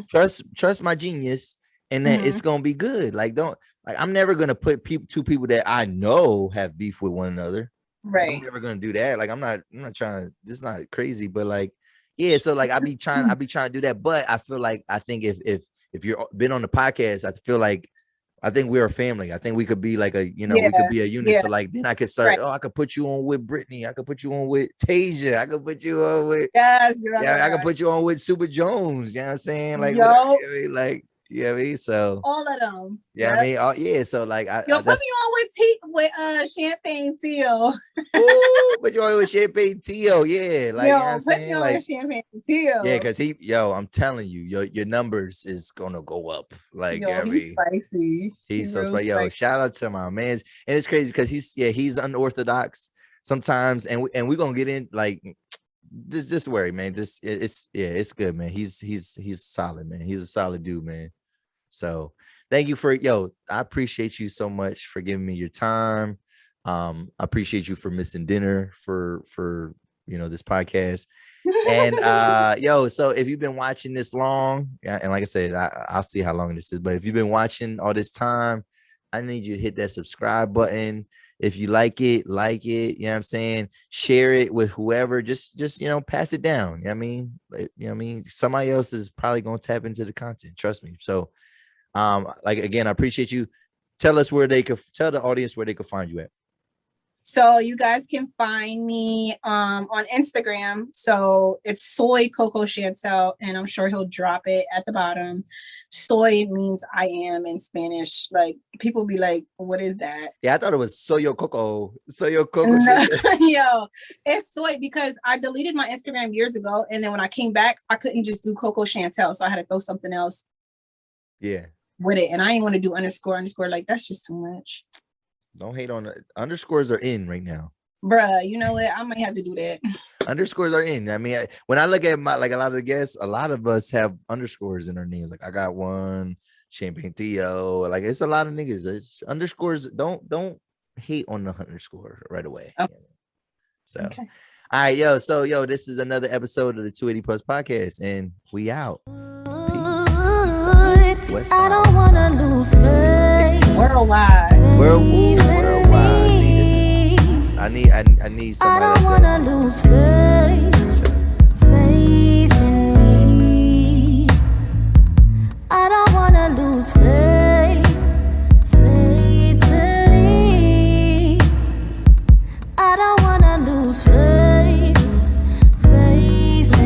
trust my genius, and that it's gonna be good. Like I'm never gonna put two people that I know have beef with one another. Right. I'm never gonna do that. Like I'm not trying to, it's not crazy, but like, yeah, so like I be trying to do that. But I feel like I think if you're been on the podcast, I think we're a family. I think we could be like we could be a unit. So like then I could start, I could put you on with Brittany, I could put you on with Tasia, I could put you on with I could put you on with Super Jones, you know what I'm saying? Like You know what I mean? So all of them. yeah, Yep. I mean, yeah. So like, Yo, put me on with champagne teal. Ooh, but you always champagne Tio, yeah. Like, you know what I'm Yo, put me saying? on Like, with champagne teal. yeah, because I'm telling you, your numbers is gonna go up. Like, Yo, he's spicy. he's so real spicy. Yo, shout out to my man. And it's crazy because he's unorthodox sometimes, and we're gonna get in like just worry, man. It's good, man. He's solid, man. He's a solid dude, man. So thank you I appreciate you so much for giving me your time. I appreciate you for missing dinner for this podcast. And so if you've been watching this long, and like I said, I'll see how long this is, but if you've been watching all this time, I need you to hit that subscribe button. If you like it, you know what I'm saying? Share it with whoever, just pass it down. You know what I mean? Somebody else is probably gonna tap into the content, trust me. So again, I appreciate you. Tell the audience where they could find you at. So you guys can find me on Instagram. So it's soy Coco Shantelle, and I'm sure he'll drop it at the bottom. Soy means I am in Spanish. Like people be like, what is that? Yeah, I thought it was Soyo Coco. Soyo Coco. No, yo, it's soy because I deleted my Instagram years ago, and then when I came back, I couldn't just do Coco Shantelle, so I had to throw something else. Yeah. With it, and I ain't want to do underscore. Like that's just too much. Don't hate on it. Underscores are in right now. Bruh, you know what? I might have to do that. Underscores are in. I mean, when I look at a lot of the guests, a lot of us have underscores in our names. Like I got one, Champagne Theo. Like it's a lot of niggas. It's underscores. Don't hate on the underscore right away. Okay. So, okay. All right, yo. So, this is another episode of the 280 Plus podcast, and we out. Peace. I don't wanna lose faith. Worldwide. See, I need somebody. I don't wanna lose faith.